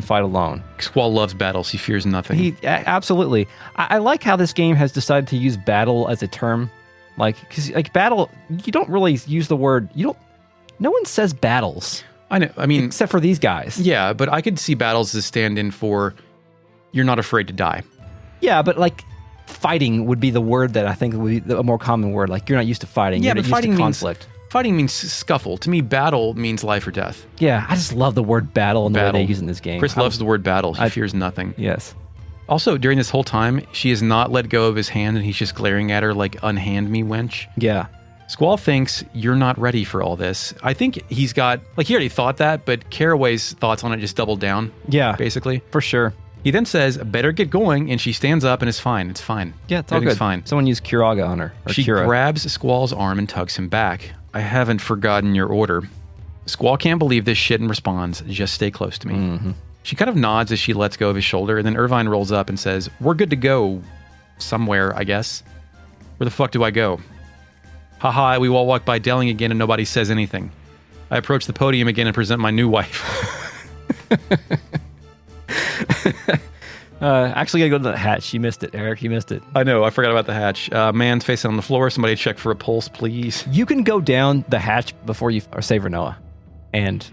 Speaker 2: fight alone.
Speaker 3: Squall loves battles. He fears nothing.
Speaker 2: Absolutely. I like how this game has decided to use battle as a term. Because battle, you don't really use the word, no one says battles.
Speaker 3: I know, I mean.
Speaker 2: Except for these guys.
Speaker 3: Yeah, but I could see battles as stand-in for you're not afraid to die.
Speaker 2: Yeah, but fighting would be the word that I think would be a more common word. Like, you're not used to fighting.
Speaker 3: Yeah,
Speaker 2: you're
Speaker 3: but
Speaker 2: not
Speaker 3: fighting
Speaker 2: used to conflict.
Speaker 3: Fighting means scuffle. To me, battle means life or death.
Speaker 2: Yeah, I just love the word battle and the way they use it in this game.
Speaker 3: Chris loves the word battle. He fears nothing.
Speaker 2: Yes.
Speaker 3: Also, during this whole time, she has not let go of his hand and he's just glaring at her like, unhand me, wench.
Speaker 2: Yeah.
Speaker 3: Squall thinks you're not ready for all this. I think he's got, he already thought that, but Caraway's thoughts on it just doubled down.
Speaker 2: Yeah.
Speaker 3: Basically.
Speaker 2: For sure.
Speaker 3: He then says, better get going, and she stands up and it's fine. It's fine.
Speaker 2: Yeah, it's all good.
Speaker 3: Fine.
Speaker 2: Someone used Kiraga on her.
Speaker 3: She grabs Squall's arm and tugs him back. I haven't forgotten your order. Squall can't believe this shit and responds, just stay close to me.
Speaker 2: Mm-hmm.
Speaker 3: She kind of nods as she lets go of his shoulder, and then Irvine rolls up and says, we're good to go somewhere, I guess. Where the fuck do I go? Haha, we all walk by Delling again and nobody says anything. I approach the podium again and present my new wife.
Speaker 2: Actually, gotta go to the hatch. You missed it, Eric. You missed it.
Speaker 3: I know. I forgot about the hatch. Man's facing on the floor. Somebody check for a pulse, please.
Speaker 2: You can go down the hatch before you save Rinoa, and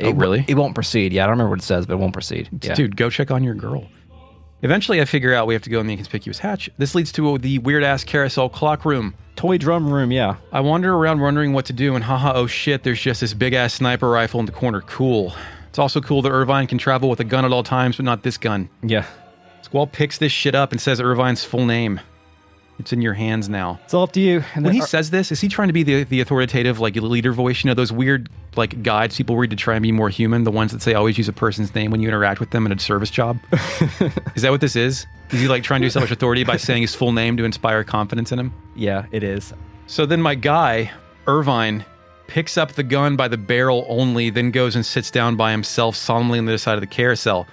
Speaker 3: Really?
Speaker 2: It won't proceed. Yeah, I don't remember what it says, but it won't proceed. Yeah.
Speaker 3: Dude, go check on your girl. Eventually, I figure out we have to go in the inconspicuous hatch. This leads to the weird-ass carousel clock room.
Speaker 2: Toy drum room, yeah.
Speaker 3: I wander around wondering what to do, and haha, oh shit, there's just this big-ass sniper rifle in the corner. Cool. It's also cool that Irvine can travel with a gun at all times, but not this gun.
Speaker 2: Yeah.
Speaker 3: Squall picks this shit up and says Irvine's full name. It's in your hands now.
Speaker 2: It's all up to you. And
Speaker 3: when he says this, is he trying to be the authoritative, like, leader voice? You know, those weird, like, guides people read to try and be more human? The ones that say always use a person's name when you interact with them in a service job? Is that what this is? Is he, like, trying to establish authority by saying his full name to inspire confidence in him?
Speaker 2: Yeah, it is.
Speaker 3: So then my guy, Irvine, picks up the gun by the barrel only, then goes and sits down by himself solemnly on the other side of the carousel.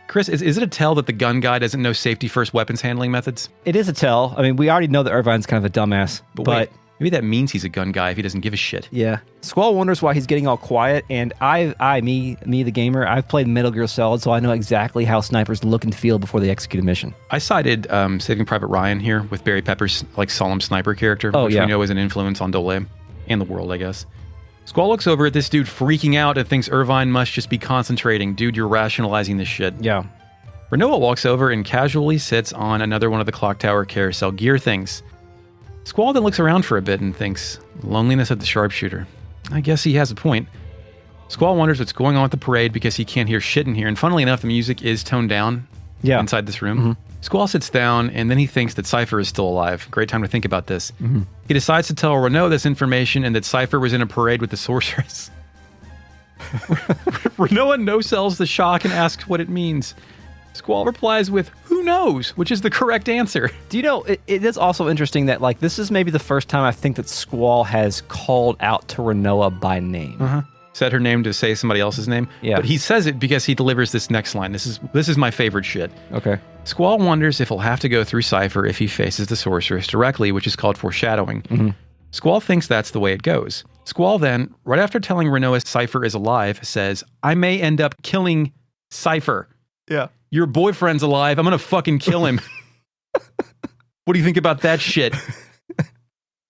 Speaker 3: Chris, is it a tell that the gun guy doesn't know safety-first weapons handling methods?
Speaker 2: It is a tell. I mean, we already know that Irvine's kind of a dumbass.
Speaker 3: But wait, maybe that means he's a gun guy if he doesn't give a shit.
Speaker 2: Yeah. Squall wonders why he's getting all quiet, and me, the gamer, I've played Metal Gear Solid, so I know exactly how snipers look and feel before they execute a mission.
Speaker 3: I cited Saving Private Ryan here with Barry Pepper's, like, solemn sniper character, which we know is an influence on Dole and the world, I guess. Squall looks over at this dude freaking out and thinks Irvine must just be concentrating. Dude, you're rationalizing this shit.
Speaker 2: Yeah.
Speaker 3: Rinoa walks over and casually sits on another one of the clock tower carousel gear things. Squall then looks around for a bit and thinks, loneliness of the sharpshooter. I guess he has a point. Squall wonders what's going on with the parade because he can't hear shit in here, and funnily enough, the music is toned down inside this room.
Speaker 2: Mm-hmm.
Speaker 3: Squall sits down, and then he thinks that Cypher is still alive. Great time to think about this. Mm-hmm. He decides to tell Rinoa this information and that Cypher was in a parade with the sorceress. Rinoa no-sells the shock and asks what it means. Squall replies with, who knows, which is the correct answer.
Speaker 2: Do you know, it is also interesting that, like, this is maybe the first time I think that Squall has called out to Rinoa by name.
Speaker 3: Uh-huh. Said her name to say somebody else's name.
Speaker 2: Yeah.
Speaker 3: But he says it because he delivers this next line. This is my favorite shit.
Speaker 2: Okay.
Speaker 3: Squall wonders if he'll have to go through Cypher if he faces the sorceress directly, which is called foreshadowing.
Speaker 2: Mm-hmm.
Speaker 3: Squall thinks that's the way it goes. Squall then, right after telling Rinoa Cypher is alive, says, I may end up killing Cypher.
Speaker 2: Yeah.
Speaker 3: Your boyfriend's alive. I'm going to fucking kill him. What do you think about that shit?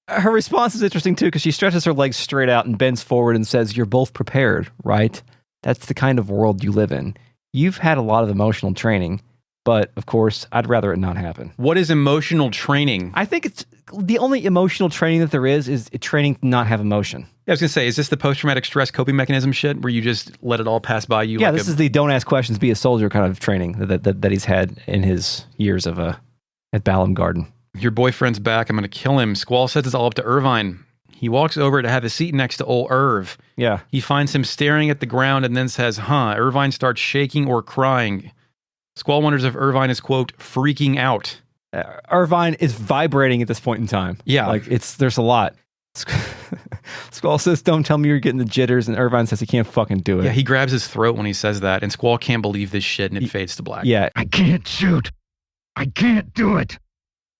Speaker 2: Her response is interesting, too, because she stretches her legs straight out and bends forward and says, you're both prepared, right? That's the kind of world you live in. You've had a lot of emotional training, but, of course, I'd rather it not happen.
Speaker 3: What is emotional training?
Speaker 2: I think it's the only emotional training that there is training to not have emotion.
Speaker 3: Yeah, I was going to say, is this the post-traumatic stress coping mechanism shit where you just let it all pass by you?
Speaker 2: Yeah, this is the don't ask questions, be a soldier kind of training that he's had in his years of at Balam Garden.
Speaker 3: Your boyfriend's back. I'm going to kill him. Squall says it's all up to Irvine. He walks over to have a seat next to old Irv.
Speaker 2: Yeah.
Speaker 3: He finds him staring at the ground and then says, Irvine starts shaking or crying. Squall wonders if Irvine is, quote, freaking out.
Speaker 2: Irvine is vibrating at this point in time.
Speaker 3: Yeah.
Speaker 2: Like, there's a lot. Squall says, don't tell me you're getting the jitters, and Irvine says he can't fucking do it.
Speaker 3: Yeah, he grabs his throat when he says that, and Squall can't believe this shit, and it fades to black.
Speaker 2: Yeah.
Speaker 9: I can't shoot. I can't do it.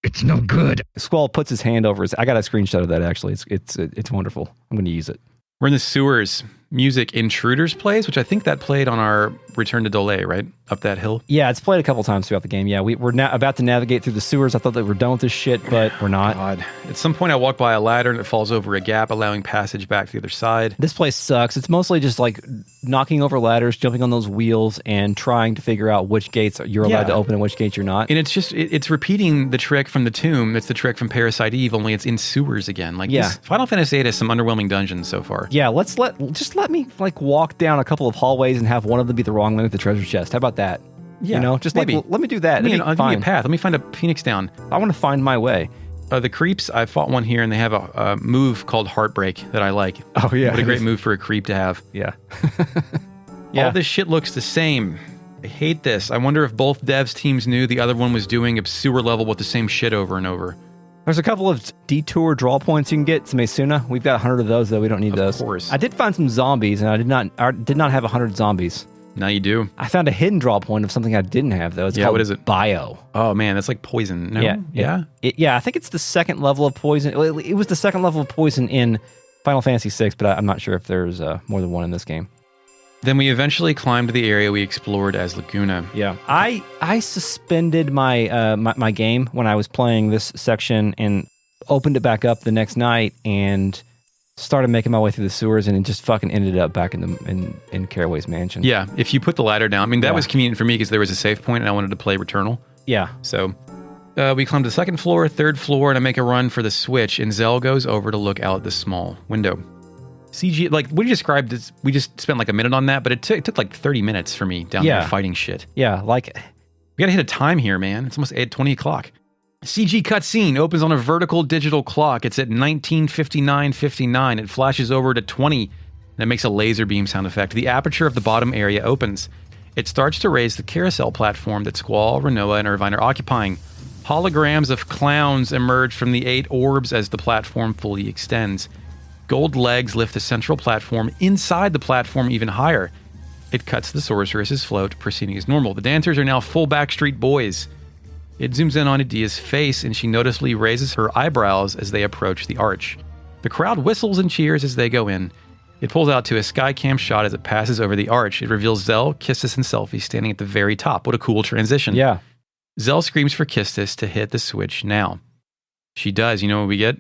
Speaker 9: It's no good.
Speaker 2: Squall puts his hand over his... I got a screenshot of that, actually. It's wonderful. I'm going to use it.
Speaker 3: We're in the sewers. Music Intruders plays, which I think that played on our return to Dole, right? Up that hill.
Speaker 2: Yeah, it's played a couple times throughout the game. Yeah, we're now about to navigate through the sewers. I thought that we're done with this shit, but we're not.
Speaker 3: God. At some point, I walk by a ladder and it falls over a gap, allowing passage back to the other side.
Speaker 2: This place sucks. It's mostly just like knocking over ladders, jumping on those wheels, and trying to figure out which gates you're allowed to open and which gates you're not.
Speaker 3: And it's just, it's repeating the trick from the Tomb. It's the trick from Parasite Eve, only it's in sewers again. Like, Final Fantasy VIII has some underwhelming dungeons so far.
Speaker 2: Yeah, let me like walk down a couple of hallways and have one of them be the wrong one at the treasure chest. How about that?
Speaker 3: Yeah,
Speaker 2: you know, just
Speaker 3: maybe.
Speaker 2: let me do that.
Speaker 3: Give me a path. Let me find a Phoenix down.
Speaker 2: I want to find my way.
Speaker 3: The creeps, I fought one here, and they have a move called Heartbreak that I like.
Speaker 2: Oh, yeah.
Speaker 3: What a great move for a creep to have.
Speaker 2: Yeah.
Speaker 3: All this shit looks the same. I hate this. I wonder if both devs teams knew the other one was doing a sewer level with the same shit over and over.
Speaker 2: There's a couple of detour draw points you can get. Some Asuna. We've got 100 of those, though. We don't need those.
Speaker 3: Of course.
Speaker 2: I did find some zombies, and I did not have 100 zombies.
Speaker 3: Now you do.
Speaker 2: I found a hidden draw point of something I didn't have, though. It's called
Speaker 3: what is it?
Speaker 2: Bio.
Speaker 3: Oh, man, that's like poison. No?
Speaker 2: Yeah. I think it's the second level of poison. It was the second level of poison in Final Fantasy VI, but I'm not sure if there's more than one in this game.
Speaker 3: Then we eventually climbed the area we explored as Laguna.
Speaker 2: Yeah. I suspended my my game when I was playing this section and opened it back up the next night, and started making my way through the sewers and it just fucking ended up back in Caraway's mansion.
Speaker 3: Yeah, if you put the ladder down, I mean, that was convenient for me because there was a save point and I wanted to play Returnal.
Speaker 2: Yeah.
Speaker 3: So we climb to the second floor, third floor, and I make a run for the switch, and Zell goes over to look out the small window. CG, like what you described, is, we just spent like a minute on that, but it took like 30 minutes for me down there fighting shit.
Speaker 2: Yeah, like...
Speaker 3: We gotta hit a time here, man. It's almost 20 o'clock. CG cutscene opens on a vertical digital clock. It's at 19:59:59. It flashes over to 20, and it makes a laser beam sound effect. The aperture of the bottom area opens. It starts to raise the carousel platform that Squall, Rinoa, and Irvine are occupying. Holograms of clowns emerge from the 8 orbs as the platform fully extends. Gold legs lift the central platform inside the platform even higher. It cuts the sorceress's float, proceeding as normal. The dancers are now full Backstreet Boys. It zooms in on Edea's face, and she noticeably raises her eyebrows as they approach the arch. The crowd whistles and cheers as they go in. It pulls out to a skycam shot as it passes over the arch. It reveals Zell, Quistis, and Selphie standing at the very top. What a cool transition.
Speaker 2: Yeah.
Speaker 3: Zell screams for Quistis to hit the switch now. She does. You know what we get?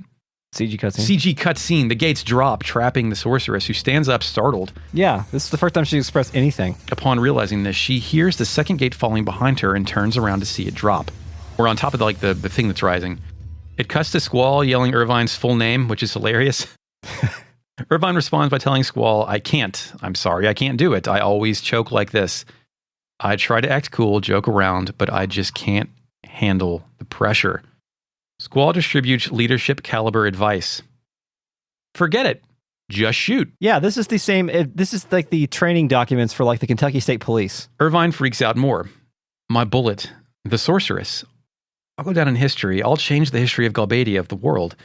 Speaker 2: CG cutscene.
Speaker 3: CG cutscene. The gates drop, trapping the sorceress, who stands up startled.
Speaker 2: Yeah, this is the first time she expressed anything.
Speaker 3: Upon realizing this, she hears the second gate falling behind her and turns around to see it drop. We're on top of the thing that's rising. It cuts to Squall yelling Irvine's full name, which is hilarious. Irvine responds by telling Squall, I can't. I'm sorry, I can't do it. I always choke like this. I try to act cool, joke around, but I just can't handle the pressure. Squall distributes leadership caliber advice. Forget it. Just shoot.
Speaker 2: Yeah, this is the same. This is like the training documents for like the Kentucky State Police.
Speaker 3: Irvine freaks out more. My bullet, the sorceress. I'll go down in history. I'll change the history of Galbadia, of the world.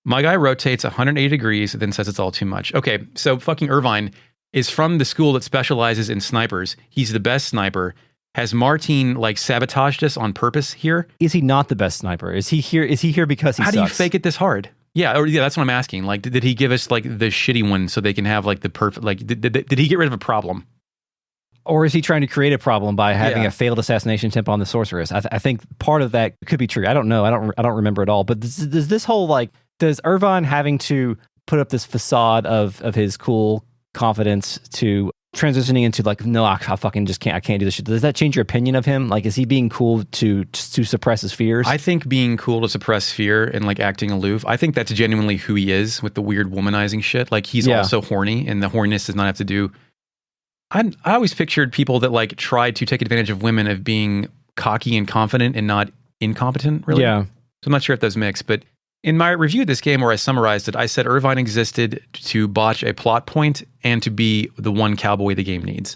Speaker 3: My guy rotates 180 degrees and then says it's all too much. Okay, so fucking Irvine is from the school that specializes in snipers. He's the best sniper. Has Martine like sabotaged us on purpose here?
Speaker 2: Is he not the best sniper? Is he here? Is he here because he
Speaker 3: How
Speaker 2: sucks?
Speaker 3: do you fake it this hard? Yeah, that's what I'm asking. Like, did he give us like the shitty one so they can have like the perfect? Like, did he get rid of a problem?
Speaker 2: Or is he trying to create a problem by having a failed assassination attempt on the sorceress? I think part of that could be true. I don't know. I don't remember it all. But does this whole like, does Irvine having to put up this facade of his cool confidence to transitioning into like, no, I fucking just can't. I can't do this shit. Does that change your opinion of him? Like, is he being cool to suppress his fears? I
Speaker 3: think being cool to suppress fear and like acting aloof, I think that's genuinely who he is with the weird womanizing shit. Like, he's also horny, and the horniness does not have to do. I always pictured people that like tried to take advantage of women of being cocky and confident and not incompetent, really.
Speaker 2: Yeah.
Speaker 3: So I'm not sure if those mix, but in my review of this game where I summarized it, I said Irvine existed to botch a plot point and to be the one cowboy the game needs.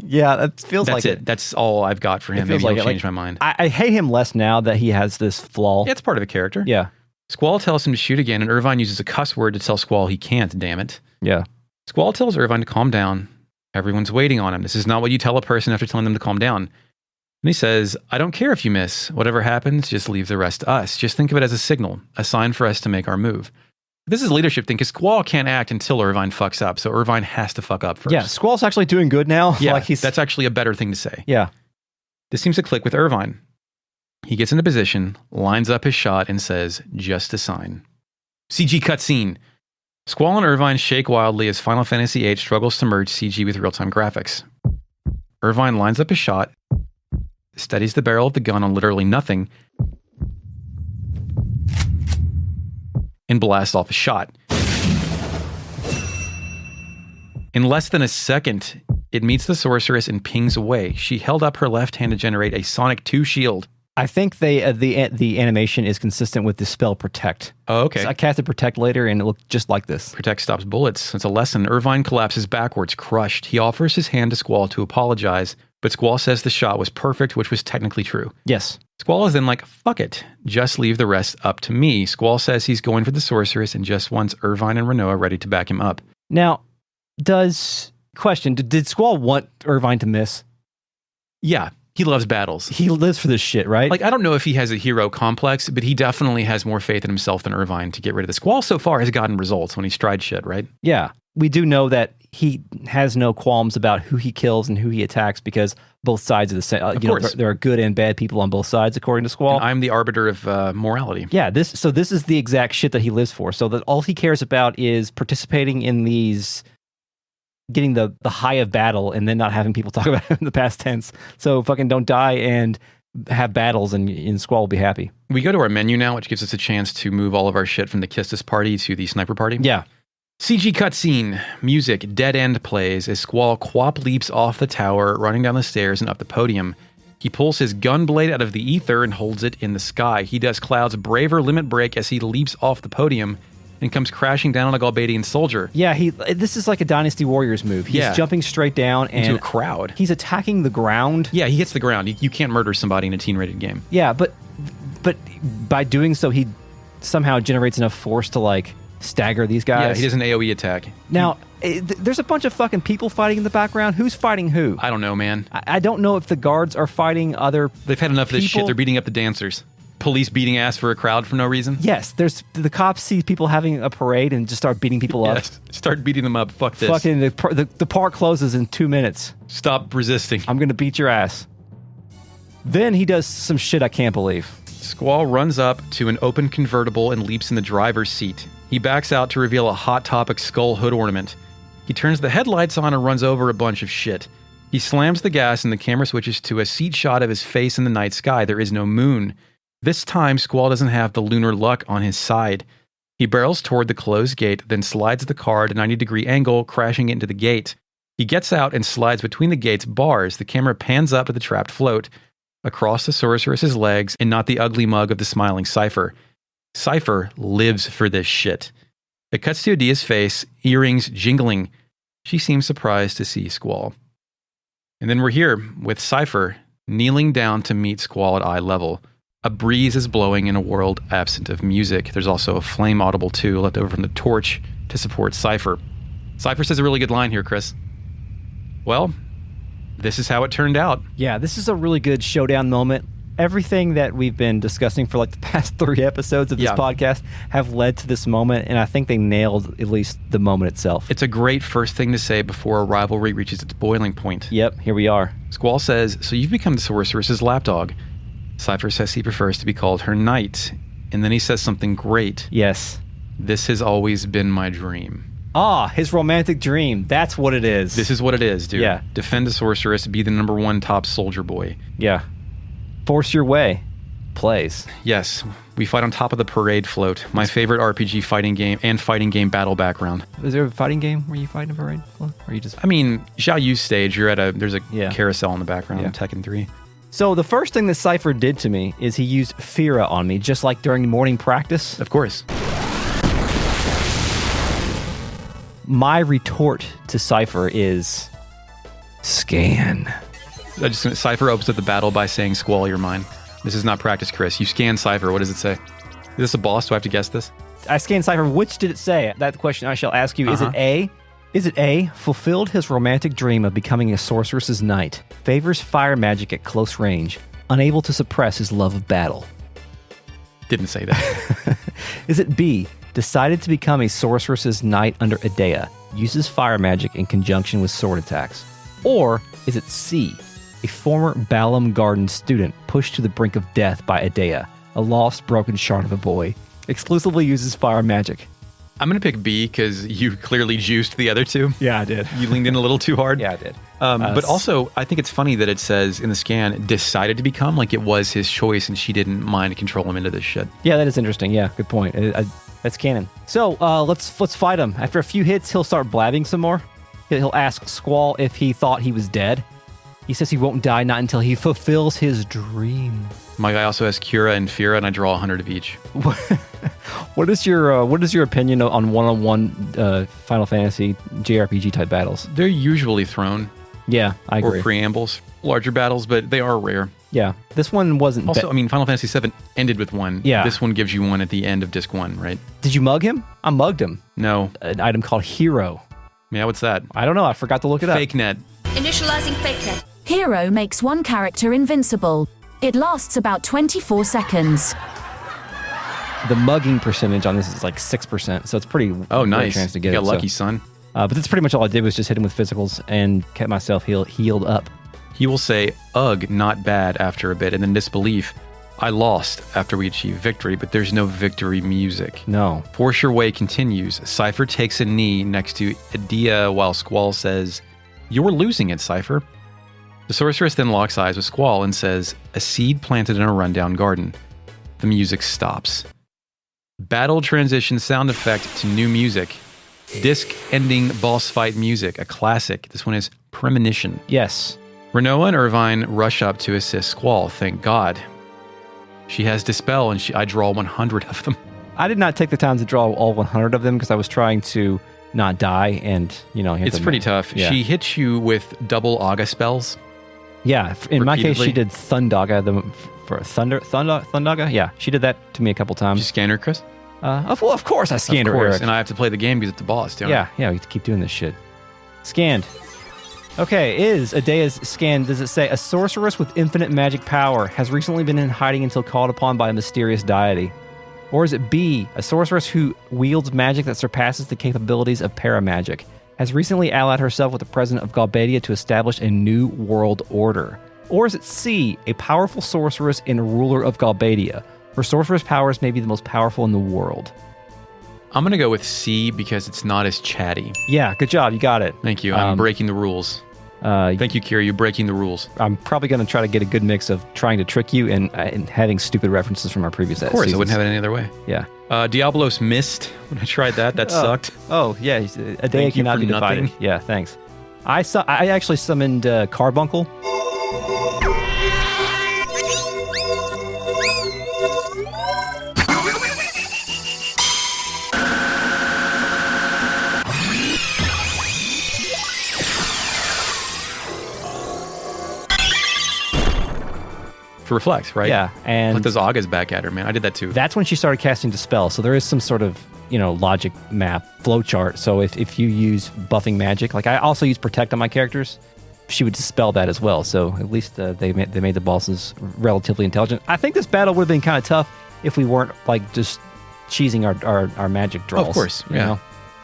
Speaker 2: Yeah, that feels
Speaker 3: That's
Speaker 2: like
Speaker 3: it. That's all I've got for him. Maybe he'll change my mind.
Speaker 2: I hate him less now that he has this flaw.
Speaker 3: Yeah, it's part of a character.
Speaker 2: Yeah.
Speaker 3: Squall tells him to shoot again, and Irvine uses a cuss word to tell Squall he can't, damn it.
Speaker 2: Yeah.
Speaker 3: Squall tells Irvine to calm down. Everyone's waiting on him. This is not what you tell a person after telling them to calm down. And he says, I don't care if you miss. Whatever happens, just leave the rest to us. Just think of it as a signal, a sign for us to make our move. This is a leadership thing, because Squall can't act until Irvine fucks up. So Irvine has to fuck up first.
Speaker 2: Yeah, Squall's actually doing good now.
Speaker 3: Yeah,
Speaker 2: like
Speaker 3: that's actually a better thing to say.
Speaker 2: Yeah.
Speaker 3: This seems to click with Irvine. He gets into position, lines up his shot, and says, just a sign. CG cutscene. Squall and Irvine shake wildly as Final Fantasy VIII struggles to merge CG with real-time graphics. Irvine lines up his shot, steadies the barrel of the gun on literally nothing, and blasts off a shot. In less than a second, it meets the sorceress and pings away. She held up her left hand to generate a Sonic 2 shield.
Speaker 2: I think the animation is consistent with the spell Protect.
Speaker 3: Oh, okay.
Speaker 2: So I casted Protect later, and it looked just like this.
Speaker 3: Protect stops bullets. It's a lesson. Irvine collapses backwards, crushed. He offers his hand to Squall to apologize, but Squall says the shot was perfect, which was technically true.
Speaker 2: Yes.
Speaker 3: Squall is then like, fuck it. Just leave the rest up to me. Squall says he's going for the sorceress and just wants Irvine and Rinoa ready to back him up.
Speaker 2: Now, did Squall want Irvine to miss?
Speaker 3: Yeah. He loves battles.
Speaker 2: He lives for this shit, right?
Speaker 3: Like, I don't know if he has a hero complex, but he definitely has more faith in himself than Irvine to get rid of this. Squall so far has gotten results when he's tried shit, right?
Speaker 2: Yeah. We do know that he has no qualms about who he kills and who he attacks because both sides of the same. There are good and bad people on both sides, according to Squall.
Speaker 3: And I'm the arbiter of morality.
Speaker 2: Yeah, this is the exact shit that he lives for. So that all he cares about is participating in these, getting the high of battle, and then not having people talk about it in the past tense. So fucking don't die and have battles, and Squall will be happy.
Speaker 3: We go to our menu now, which gives us a chance to move all of our shit from the Quistis party to the sniper party.
Speaker 2: Yeah.
Speaker 3: CG cutscene, music, dead end plays as Squall quap leaps off the tower, running down the stairs and up the podium. He pulls his gun blade out of the ether and holds it in the sky. He does Cloud's braver limit break as he leaps off the podium and comes crashing down on a Galbadian soldier.
Speaker 2: Yeah, this is like a Dynasty Warriors move. He's jumping straight down and
Speaker 3: into a crowd.
Speaker 2: He's attacking the ground.
Speaker 3: Yeah, he hits the ground. You can't murder somebody in a teen-rated game.
Speaker 2: Yeah, but by doing so, he somehow generates enough force to like stagger these guys.
Speaker 3: Yeah, he does an AoE attack.
Speaker 2: Now, there's a bunch of fucking people fighting in the background. Who's fighting who?
Speaker 3: I don't know, man.
Speaker 2: I don't know if the guards are fighting other
Speaker 3: They've had enough
Speaker 2: people.
Speaker 3: of this shit. They're beating up the dancers. Police beating ass for a crowd for no reason.
Speaker 2: Yes, the cops see people having a parade and just start beating people up.
Speaker 3: Yes, start beating them up. Fuck this.
Speaker 2: Fucking the park closes in 2 minutes.
Speaker 3: Stop resisting.
Speaker 2: I'm gonna beat your ass. Then he does some shit I can't believe.
Speaker 3: Squall runs up to an open convertible and leaps in the driver's seat. He backs out to reveal a Hot Topic skull hood ornament. He turns the headlights on and runs over a bunch of shit. He slams the gas and the camera switches to a seat shot of his face in the night sky. There is no moon. This time, Squall doesn't have the lunar luck on his side. He barrels toward the closed gate, then slides the car at a 90-degree angle, crashing into the gate. He gets out and slides between the gate's bars. The camera pans up to the trapped float, across the sorceress's legs, and not the ugly mug of the smiling Cypher. Cypher lives for this shit. It cuts to Edea's face, earrings jingling. She seems surprised to see Squall. And then we're here with Cypher kneeling down to meet Squall at eye level. A breeze is blowing in a world absent of music. There's also a flame audible too, left over from the torch to support Cypher. Cypher says a really good line here, Chris. Well, this is how it turned out.
Speaker 2: Yeah, this is a really good showdown moment. Everything that we've been discussing for like the past 3 episodes of this podcast have led to this moment, and I think they nailed at least the moment itself.
Speaker 3: It's a great first thing to say before a rivalry reaches its boiling point.
Speaker 2: Yep, here we are.
Speaker 3: Squall says, "So you've become the sorceress's lapdog." Cypher says he prefers to be called her knight. And then he says something great.
Speaker 2: Yes.
Speaker 3: "This has always been my dream."
Speaker 2: Ah, his romantic dream. That's what it is.
Speaker 3: This is what it is, dude.
Speaker 2: Yeah.
Speaker 3: Defend the sorceress, be the #1 top soldier boy.
Speaker 2: Yeah. Force your way. Plays.
Speaker 3: Yes. We fight on top of the parade float. My favorite RPG fighting game and fighting game battle background.
Speaker 2: Is there a fighting game where you fight in a parade float? Or are you just...
Speaker 3: I mean, Xiao Yu's stage, there's a carousel in the background in Tekken 3.
Speaker 2: So the first thing that Cypher did to me is he used Fira on me, just like during morning practice.
Speaker 3: Of course.
Speaker 2: My retort to Cypher is scan.
Speaker 3: Cypher opens up the battle by saying, "Squall, you're mine." This is not practice, Chris. You scan Cypher. What does it say? Is this a boss? Do I have to guess this?
Speaker 2: I scanned Cypher. Which did it say? That question I shall ask you. Is it A? Is it A, fulfilled his romantic dream of becoming a sorceress's knight, favors fire magic at close range, unable to suppress his love of battle?
Speaker 3: Didn't say that.
Speaker 2: Is it B, decided to become a sorceress's knight under Edea, uses fire magic in conjunction with sword attacks? Or is it C, a former Balam Garden student pushed to the brink of death by Edea, a lost, broken shard of a boy, exclusively uses fire magic?
Speaker 3: I'm going to pick B because you clearly juiced the other two.
Speaker 2: Yeah, I did.
Speaker 3: You leaned in a little too hard.
Speaker 2: Yeah, I did.
Speaker 3: But also, I think it's funny that it says in the scan, decided to become, like it was his choice and she didn't mind to control him into this shit.
Speaker 2: Yeah, that is interesting. Yeah, good point. That's canon. So let's fight him. After a few hits, he'll start blabbing some more. He'll ask Squall if he thought he was dead. He says he won't die, not until he fulfills his dream.
Speaker 3: My guy also has Kira and Fira, and I draw 100 of each.
Speaker 2: What is your opinion on one-on-one Final Fantasy JRPG type battles?
Speaker 3: They're usually thrown.
Speaker 2: Yeah, I agree.
Speaker 3: Or preambles, larger battles, but they are rare.
Speaker 2: Yeah, this one wasn't.
Speaker 3: Also, Final Fantasy VII ended with one.
Speaker 2: Yeah.
Speaker 3: This one gives you one at the end of Disc 1, right?
Speaker 2: Did you mug him? I mugged him.
Speaker 3: No.
Speaker 2: An item called Hero.
Speaker 3: Yeah, what's that?
Speaker 2: I don't know. I forgot to look it up.
Speaker 3: Fake net.
Speaker 4: Initializing fake net.
Speaker 1: Hero makes one character invincible. It lasts about 24 seconds.
Speaker 2: The mugging percentage on this is like 6%, so it's pretty.
Speaker 3: Oh, nice.
Speaker 2: Chance to get
Speaker 3: you
Speaker 2: it,
Speaker 3: got lucky, son.
Speaker 2: But that's pretty much all I did was just hit him with physicals and kept myself healed up.
Speaker 3: He will say, ugh, not bad after a bit, and then disbelief. I lost after we achieved victory, but there's no victory music.
Speaker 2: No.
Speaker 3: Force Your Way continues. Cypher takes a knee next to Edea while Squall says, you're losing it, Cypher. The sorceress then locks eyes with Squall and says, a seed planted in a rundown garden. The music stops. Battle transition sound effect to new music. Disc ending boss fight music, a classic. This one is Premonition.
Speaker 2: Yes.
Speaker 3: Rinoa and Irvine rush up to assist Squall, thank God. She has Dispel, and I draw 100 of them.
Speaker 2: I did not take the time to draw all 100 of them because I was trying to not die, and,
Speaker 3: It's pretty tough.
Speaker 2: Yeah.
Speaker 3: She hits you with double Aga spells.
Speaker 2: Yeah, in my case, she did Thundaga for Thundaga? Yeah, she did that to me a couple times.
Speaker 3: Did you scan her, Chris?
Speaker 2: Of course I scanned her, Eric.
Speaker 3: And I have to play the game because it's the boss, don't I?
Speaker 2: Yeah, we have to keep doing this shit. Scanned. Okay, is Edea's scan, does it say, a sorceress with infinite magic power has recently been in hiding until called upon by a mysterious deity? Or is it B, a sorceress who wields magic that surpasses the capabilities of paramagic, has recently allied herself with the president of Galbadia to establish a new world order? Or is it C, a powerful sorceress and ruler of Galbadia? Her sorceress powers may be the most powerful in the world.
Speaker 3: I'm going to go with C because it's not as chatty.
Speaker 2: Yeah, good job. You got it.
Speaker 3: Thank you. I'm breaking the rules. Thank you, Kira. You're breaking the rules.
Speaker 2: I'm probably going to try to get a good mix of trying to trick you and having stupid references from our previous seasons.
Speaker 3: Of course, I wouldn't have it any other way.
Speaker 2: Yeah.
Speaker 3: Diablos missed when I tried that. That sucked.
Speaker 2: Oh, yeah. Edea cannot be divided.
Speaker 3: Nothing.
Speaker 2: Yeah, thanks. I actually summoned Carbuncle.
Speaker 3: To reflect, right?
Speaker 2: Yeah, and
Speaker 3: like those Agas back at her, man. I did that too.
Speaker 2: That's when she started casting Dispel. So there is some sort of logic map flowchart. So if you use buffing magic, like I also use Protect on my characters, she would dispel that as well. So at least they made the bosses relatively intelligent. I think this battle would have been kind of tough if we weren't like just cheesing our magic draws.
Speaker 3: Of course, yeah.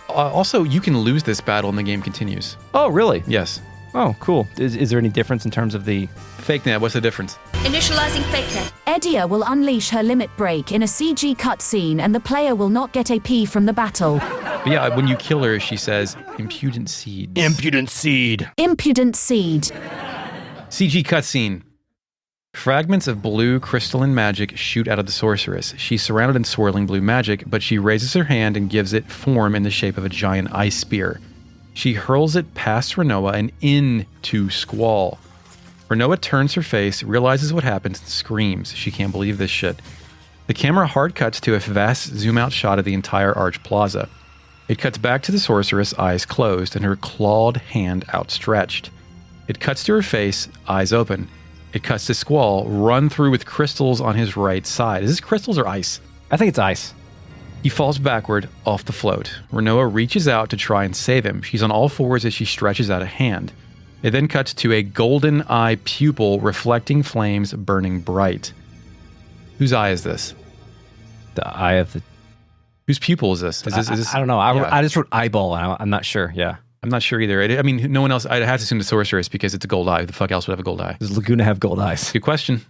Speaker 3: Also, you can lose this battle and the game continues.
Speaker 2: Oh, really?
Speaker 3: Yes.
Speaker 2: Oh, cool. Is there any difference in terms of the...
Speaker 3: Fake net, what's the difference?
Speaker 4: Initializing fake net.
Speaker 1: Edea will unleash her limit break in a CG cutscene and the player will not get AP from the battle.
Speaker 3: But yeah, when you kill her, she says, impudent seed.
Speaker 2: Impudent seed.
Speaker 1: Impudent seed.
Speaker 3: CG cutscene. Fragments of blue crystalline magic shoot out of the sorceress. She's surrounded in swirling blue magic, but she raises her hand and gives it form in the shape of a giant ice spear. She hurls it past Rinoa and into Squall. Rinoa turns her face, realizes what happened, and screams. She can't believe this shit. The camera hard cuts to a vast zoom-out shot of the entire Arch Plaza. It cuts back to the sorceress, eyes closed, and her clawed hand outstretched. It cuts to her face, eyes open. It cuts to Squall, run through with crystals on his right side. Is this crystals or ice?
Speaker 2: I think it's ice.
Speaker 3: He falls backward off the float. Rinoa reaches out to try and save him. She's on all fours as she stretches out a hand. It then cuts to a golden eye pupil reflecting flames burning bright. Whose eye is this?
Speaker 2: The eye of the...
Speaker 3: Whose pupil is this? Is this
Speaker 2: I don't know. I just wrote eyeball. I'm not sure. Yeah.
Speaker 3: I'm not sure either. I mean, no one else... I'd have to assume the sorceress because it's a gold eye. Who the fuck else would have a gold eye?
Speaker 2: Does Laguna have gold eyes?
Speaker 3: Good question.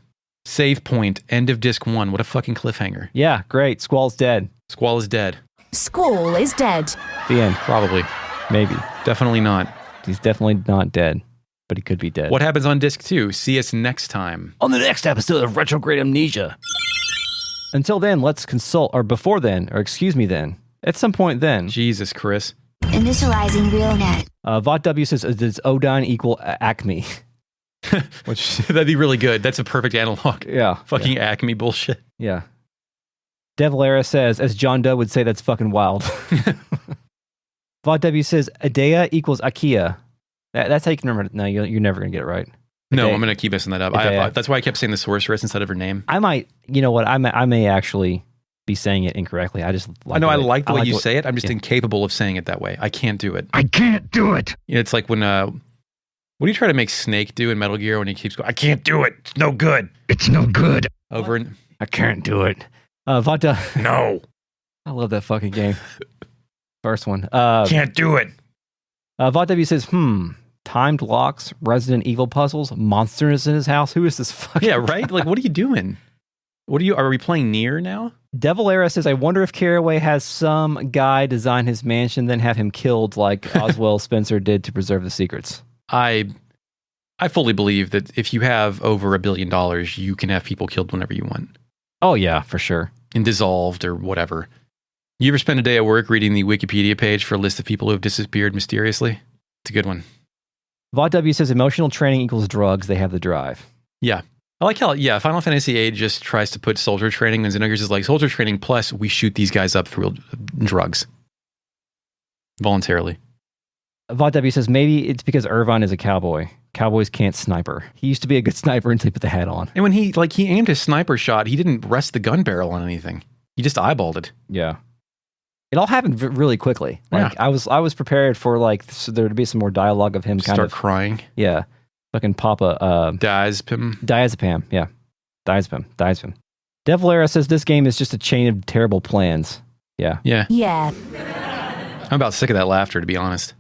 Speaker 3: Save point. End of disc 1. What a fucking cliffhanger.
Speaker 2: Yeah, great. Squall's dead.
Speaker 3: Squall is dead.
Speaker 1: Squall is dead.
Speaker 2: The end.
Speaker 3: Probably.
Speaker 2: Maybe.
Speaker 3: Definitely not.
Speaker 2: He's definitely not dead, but he could be dead.
Speaker 3: What happens on disc 2? See us next time.
Speaker 2: On the next episode of Retrograde Amnesia. Until then, let's consult, or before then, or excuse me then, at some point then.
Speaker 3: Jesus, Chris.
Speaker 13: Initializing real net.
Speaker 2: VOTW says, does Odine equal Acme?
Speaker 3: Which that'd be really good. That's a perfect analog.
Speaker 2: Yeah.
Speaker 3: Fucking Acme bullshit.
Speaker 2: Yeah. Devil Era says, as John Doe would say, that's fucking wild. VOTW says, Edea equals Akia. That's how you can remember it. No, you're never going to get it right.
Speaker 3: No, I'm going to keep messing that up. That's why I kept saying the sorceress instead of her name.
Speaker 2: I might, you know what, I may actually be saying it incorrectly. I just like
Speaker 3: I like the way you say it. I'm just incapable of saying it that way. I can't do it.
Speaker 9: I can't do it.
Speaker 3: You know, it's like when, what do you try to make Snake do in Metal Gear when he keeps going, I can't do it. It's no good.
Speaker 9: It's no good.
Speaker 3: Over and...
Speaker 2: I can't do it. Vata.
Speaker 3: No.
Speaker 2: I love that fucking game. First one.
Speaker 3: Can't do it.
Speaker 2: VOTW says, timed locks, Resident Evil puzzles, monsters in his house. Who is this fucking
Speaker 3: Yeah, right? Like, what are you doing? Are we playing Nier now?
Speaker 2: Devil Era says, I wonder if Caraway has some guy design his mansion, then have him killed like Oswald Spencer did to preserve the secrets.
Speaker 3: I fully believe that if you have over $1 billion, you can have people killed whenever you want.
Speaker 2: Oh, yeah, for sure.
Speaker 3: And dissolved or whatever. You ever spend a day at work reading the Wikipedia page for a list of people who have disappeared mysteriously? It's a good one.
Speaker 2: VOTW says, emotional training equals drugs. They have the drive.
Speaker 3: Yeah. I like how, Final Fantasy VIII just tries to put soldier training, and Xenogears is like, soldier training plus we shoot these guys up through drugs. Voluntarily.
Speaker 2: VOTW says, maybe it's because Irvine is a cowboy. Cowboys can't sniper. He used to be a good sniper until he put the hat on.
Speaker 3: And when he aimed his sniper shot, he didn't rest the gun barrel on anything. He just eyeballed it.
Speaker 2: Yeah. It all happened really quickly. Like,
Speaker 3: Yeah.
Speaker 2: I was prepared for there to be some more dialogue of him
Speaker 3: Start crying.
Speaker 2: Yeah. Fucking Papa.
Speaker 3: Diazepam.
Speaker 2: Yeah. Diazepam. Devil Era says this game is just a chain of terrible plans. Yeah.
Speaker 3: Yeah.
Speaker 1: Yeah.
Speaker 3: I'm about sick of that laughter, to be honest.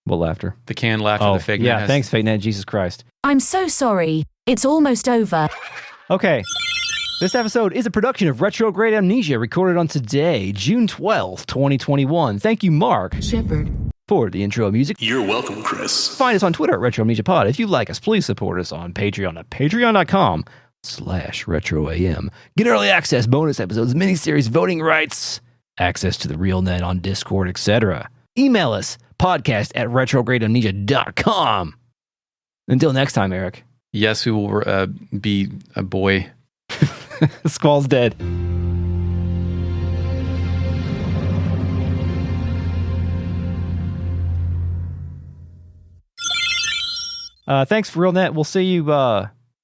Speaker 2: What laughter?
Speaker 3: The canned laughter that Fake Net
Speaker 2: yeah.
Speaker 3: has.
Speaker 2: Thanks, Fake Net. Jesus Christ.
Speaker 1: I'm so sorry. It's almost over.
Speaker 2: Okay. This episode is a production of Retrograde Amnesia, recorded on today, June 12th, 2021. Thank you, Mark Shepard, for the intro music.
Speaker 11: You're welcome, Chris.
Speaker 2: Find us on Twitter at RetroAmnesiaPod. If you like us, please support us on Patreon at patreon.com/RetroAM. Get early access, bonus episodes, miniseries, voting rights, access to the real net on Discord, etc. Email us, podcast@retrogradeamnesia.com. Until next time, Eric.
Speaker 3: Yes, we will be a boy.
Speaker 2: Squall's dead. Thanks for RealNet. We'll see you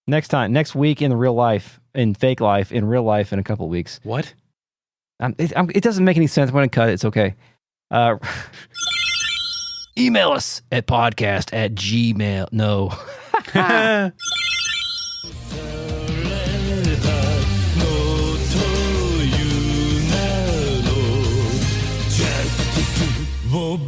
Speaker 2: next week in real life, in fake life, in real life in a couple of weeks.
Speaker 3: What?
Speaker 2: It doesn't make any sense. I'm going to cut it. It's okay. Email us at podcast@gmail. No.
Speaker 14: Justice will